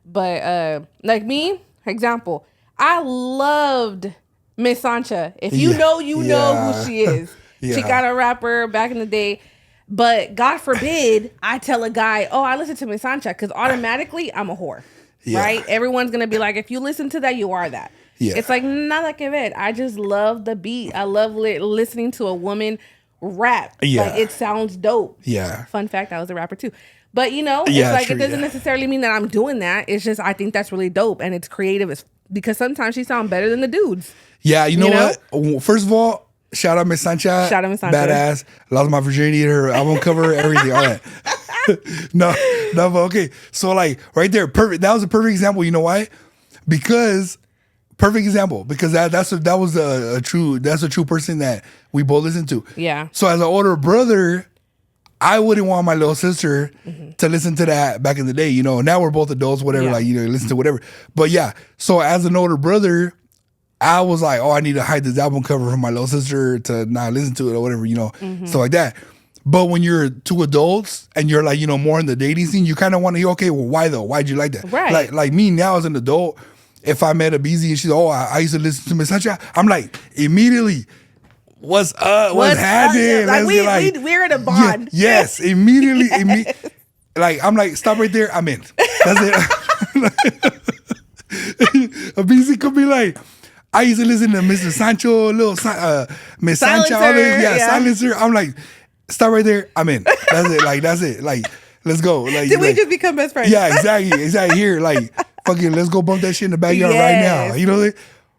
But like me, for example, I loved Miss Sancha. If you know, you know who she is. Chicana rapper back in the day. But God forbid I tell a guy, oh, I listen to Miss Sancha, because automatically I'm a whore, right? Everyone's going to be like, if you listen to that, you are that. It's like, nada que ver. I just love the beat. I love listening to a woman rap. Like, it sounds dope. Fun fact, I was a rapper too. But you know, it's like, true, it doesn't necessarily mean that I'm doing that. It's just I think that's really dope, and it's creative because sometimes she sounds better than the dudes. Yeah, you know what? First of all, Shout out Miss Sancha. Shout out Miss Sancha. Badass. Lost my virginity at her album cover, everything, all that. no, but okay. So like right there, perfect. That was a perfect example. You know why? Because perfect example. Because that was a true person that we both listened to. Yeah. So as an older brother, I wouldn't want my little sister to listen to that back in the day. You know, now we're both adults, whatever. Yeah. Like, you know, listen to whatever. But yeah. So as an older brother, I was like, oh, I need to hide this album cover from my little sister to not listen to it or whatever, you know, stuff like that. But when you're two adults and you're like, you know, more in the dating scene, you kind of want to hear, okay, well, why though? Why'd you like that? Right. Like me now as an adult, if I met a BZ and she's, oh, I used to listen to Miss Sunshine, I'm like, immediately, what's up? What's happening? Like we're in a bond. Yes, immediately. Like, I'm like, stop right there. I'm in. That's it. A BZ could be like, I used to listen to Mr. Sancho, Miss Sancho, Silencer. I'm like, stop right there. I'm in. That's it. Like, that's it. Like, let's go. Like, Did we just become best friends? Yeah, exactly. Here, like, fucking, let's go bump that shit in the backyard right now.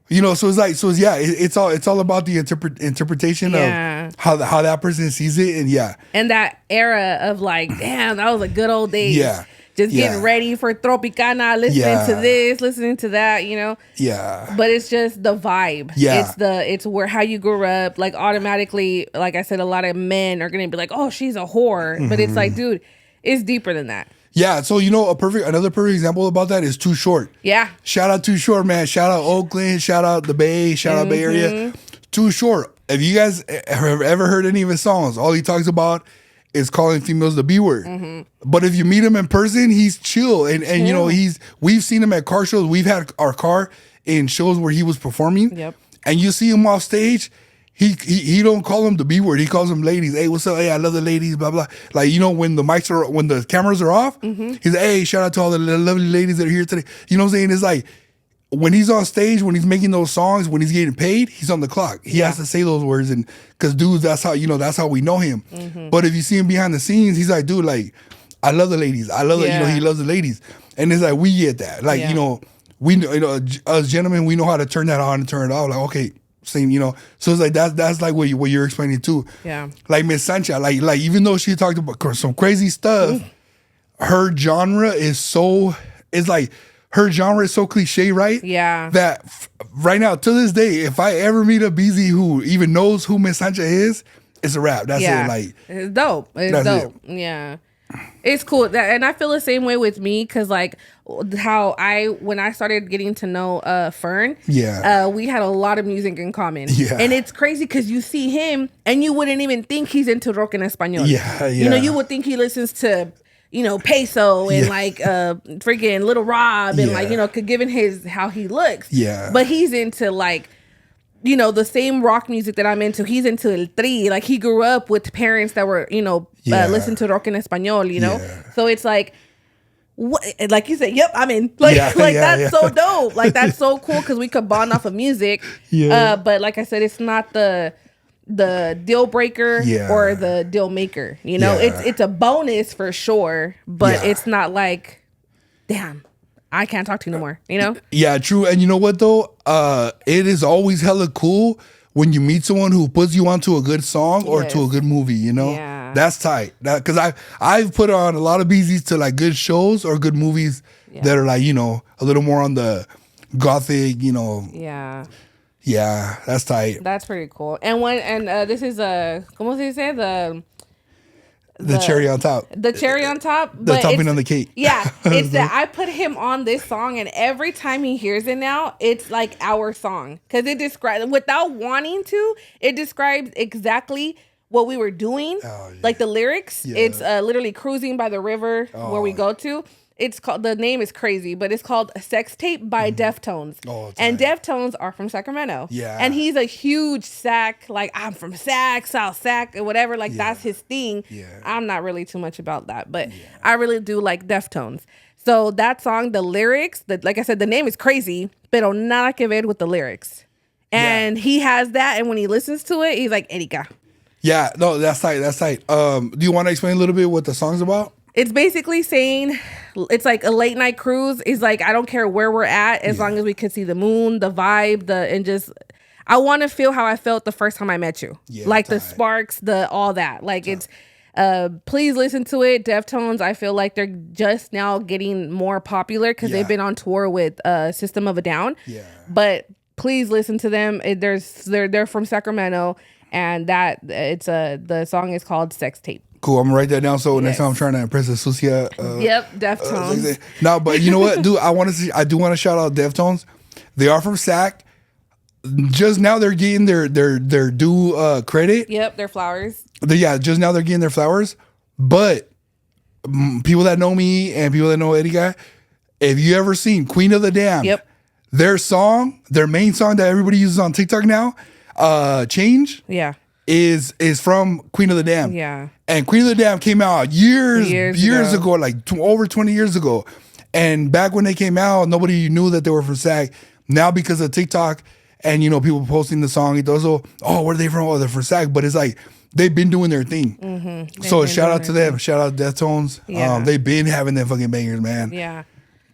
You know. So it's all about the interpretation of how that person sees it, and that era of like, damn, that was a good old days. Yeah. Just getting ready for Tropicana, listening to this, listening to that, you know? Yeah. But it's just the vibe. Yeah. It's where how you grew up. Like automatically, like I said, a lot of men are gonna be like, oh, she's a whore. But it's like, dude, it's deeper than that. Yeah, so you know another perfect example about that is Too Short. Yeah. Shout out Too Short, man. Shout out Oakland, shout out the Bay, shout out Bay Area. Too Short. If you guys have ever heard any of his songs, all he talks about is calling females the B word. But if you meet him in person, he's chill. And you know, we've seen him at car shows. We've had our car in shows where he was performing. Yep. And you see him off stage, he don't call them the B word. He calls them ladies. Hey, what's up? Hey, I love the ladies, blah, blah. Like, you know, when the cameras are off, he's like, hey, shout out to all the lovely ladies that are here today. You know what I'm saying? It's like, when he's on stage, when he's making those songs, when he's getting paid, he's on the clock. He has to say those words, and because dudes, that's how we know him. But if you see him behind the scenes, he's like, dude, like, I love the ladies. I love it. You know, he loves the ladies, and it's like we get that. Like, you know, us gentlemen, we know how to turn that on and turn it off. Like, okay, same, you know. So it's like that's like what you're explaining too. Yeah. Like Miss Sancha, like even though she talked about some crazy stuff, her genre is so. It's like. Her genre is so cliche, right? Yeah. That right now, to this day, if I ever meet a BZ who even knows who Miss Sancha is, it's a wrap. That's it. Like, it's dope. It's dope. Yeah. It's cool. And I feel the same way with me because, like, when I started getting to know Fern, we had a lot of music in common. Yeah. And it's crazy because you see him and you wouldn't even think he's into rock en español. Yeah. You know, you would think he listens to, you know, Peso and like freaking Little Rob and like, you know, given how he looks. Yeah. But he's into like, you know, the same rock music that I'm into. He's into El Tri. Like he grew up with parents that were, you know, listen to rock en español, you know? Yeah. So it's like, what, like you said, yep, I'm in. Like, that's so dope. Like that's so cool because we could bond off of music. Yeah. But like I said, it's not the deal breaker or the deal maker. You know, it's a bonus for sure, but it's not like, damn, I can't talk to you no more, you know? Yeah, true. And you know what though? It is always hella cool when you meet someone who puts you onto a good song or to a good movie, you know? Yeah. That's tight. Because I've put on a lot of BZs to like good shows or good movies that are like, you know, a little more on the gothic, you know. Yeah. Yeah, that's tight. That's pretty cool. And this is ¿cómo se dice? The cherry on top. The cherry on top. The topping on the cake. Yeah. It's that I put him on this song and every time he hears it now, it's like our song. Because it describes, without wanting to, it describes exactly what we were doing. Oh, yeah. Like the lyrics. Yeah. It's literally cruising by the river where we go to. It's called, the name is crazy, but it's called Sex Tape by Deftones. Oh, and Deftones are from Sacramento. Yeah. And he's a huge Sac, like I'm from Sac, South Sac, or whatever. Like that's his thing. Yeah. I'm not really too much about that, but I really do like Deftones. So that song, the lyrics, like I said, the name is crazy, pero nada que ver with the lyrics. And he has that, and when he listens to it, he's like, Erika. Yeah, no, that's tight, that's tight. Do you want to explain a little bit what the song's about? It's basically saying, it's like a late night cruise. It's like, I don't care where we're at, as long as we can see the moon, the vibe, and just, I want to feel how I felt the first time I met you. Yeah, like the tight. sparks, the all that. Like it's please listen to it. Deftones, I feel like they're just now getting more popular because they've been on tour with System of a Down. Yeah. But please listen to them. They're from Sacramento, and the song is called Sex Tape. Cool. I'm gonna write that down. So next time I'm trying to impress the Sucia. Yep, Deftones. No, but you know what, dude? I do want to shout out Deftones. They are from Sac. Just now they're getting their due credit. Yep, they're flowers. Just now they're getting their flowers. But people that know me and people that know Eddie Guy, if you ever seen Queen of the Dam, Yep. their main song that everybody uses on TikTok now, Change, Yeah. is from Queen of the Dam. Yeah. And Queen of the Dam came out years ago, like over 20 years ago. And back when they came out, nobody knew that they were from SAG. Now because of TikTok and, people posting the song, it also, where are they from? Oh, they're from SAG. But it's like, they've been doing their thing. Mm-hmm. So shout out to them. Shout out Deftones. Yeah. They've been having them fucking bangers, man. Yeah.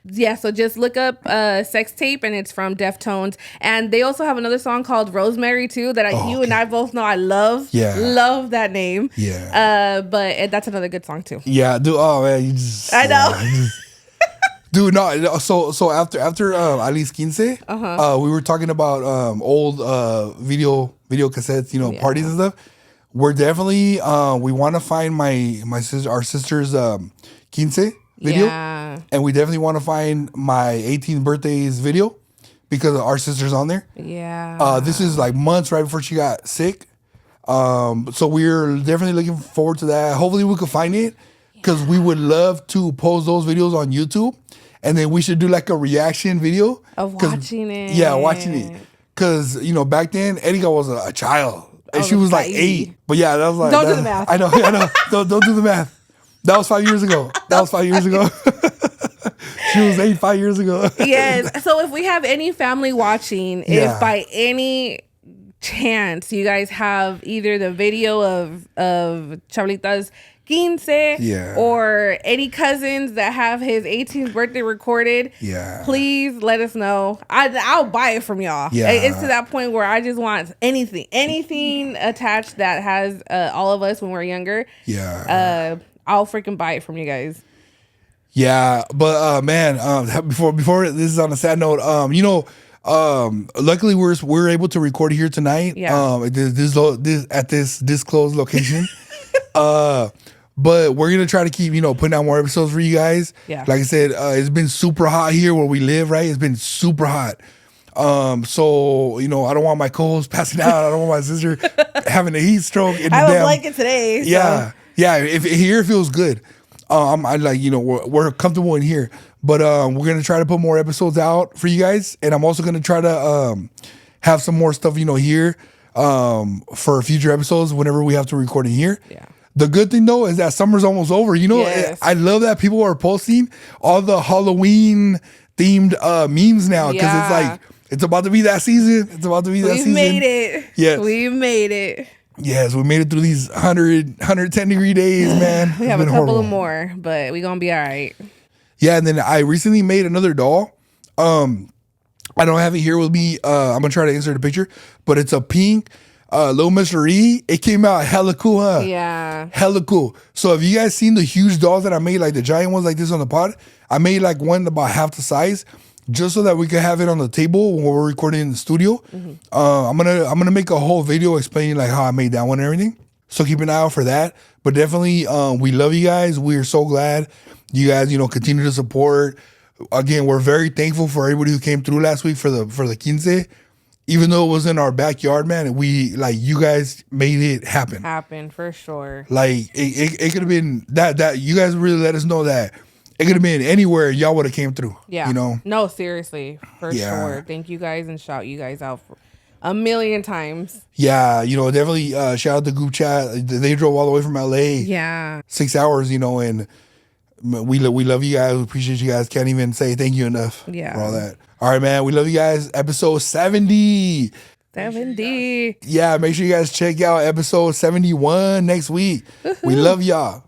Yeah, so just look up Sex Tape, and it's from Deftones. And they also have another song called Rosemary, too, that you and I both know I love. Yeah. Love that name. Yeah. But that's another good song, too. Yeah, dude. Oh, man. You just... I know. Dude, no. So after Ali's Quince, we were talking about old video cassettes, parties and stuff. We're definitely we want to find our sister's Quince video. Yeah. And we definitely want to find my 18th birthday's video because our sister's on there. Yeah. This is like months right before she got sick. So we're definitely looking forward to that. Hopefully we can find it because we would love to post those videos on YouTube. And then we should do like a reaction video. Of watching it. Yeah, watching it. Because, back then, Erika was a child. And she was like 8. But yeah, that was like... Don't do the math. I know. Don't do the math. That was 5 years ago. She was 8 5 years ago. Yes. So if we have any family watching, if by any chance you guys have either the video of Chablita's Quince or any cousins that have his 18th birthday recorded, please let us know. I'll buy it from y'all. It's to that point where I just want anything attached that has all of us when we're younger. I'll freaking buy it from you guys. Yeah, but man, before this is on a sad note, luckily we're able to record here tonight. This at this disclosed location. But we're gonna try to keep putting out more episodes for you guys. Like I said, it's been super hot here where we live. Right, it's been super hot. So I don't want my co-host passing out. I don't want my sister having a heat stroke. I have a blanket today. So. Yeah. If here feels good. We're comfortable in here, but we're gonna try to put more episodes out for you guys, and I'm also gonna try to have some more stuff here for future episodes whenever we have to record in here. The good thing though is that summer's almost over. I love that people are posting all the Halloween themed memes now because it's like it's about to be that season. We made it. Yes, we made it. Yes, we made it through these 110 degree days, man. We have a couple of more, but we're going to be all right. Yeah, and then I recently made another doll. I don't have it here with me. I'm going to try to insert a picture, but it's a pink Little Mr. E. It came out hella cool, huh? Yeah. Hella cool. So have you guys seen the huge dolls that I made, like the giant ones like this on the pod? I made like one about half the size, just so that we could have it on the table when we're recording in the studio. Mm-hmm. I'm gonna make a whole video explaining like how I made that one and everything. So keep an eye out for that. But definitely, we love you guys. We're so glad you guys, continue to support. Again, we're very thankful for everybody who came through last week for the Quince. Even though it was in our backyard, man, you guys made it happen. Happen for sure. Like it could have been that you guys really let us know that. It could have been anywhere y'all would have came through. Yeah. No, seriously. For sure. Thank you guys and shout you guys out for a million times. Yeah. Definitely shout out the group chat. They drove all the way from LA. Yeah. 6 hours, and we love you guys. We appreciate you guys. Can't even say thank you enough for all that. All right, man. We love you guys. Episode 70. 70. Yeah. Make sure you guys check out episode 71 next week. We love y'all.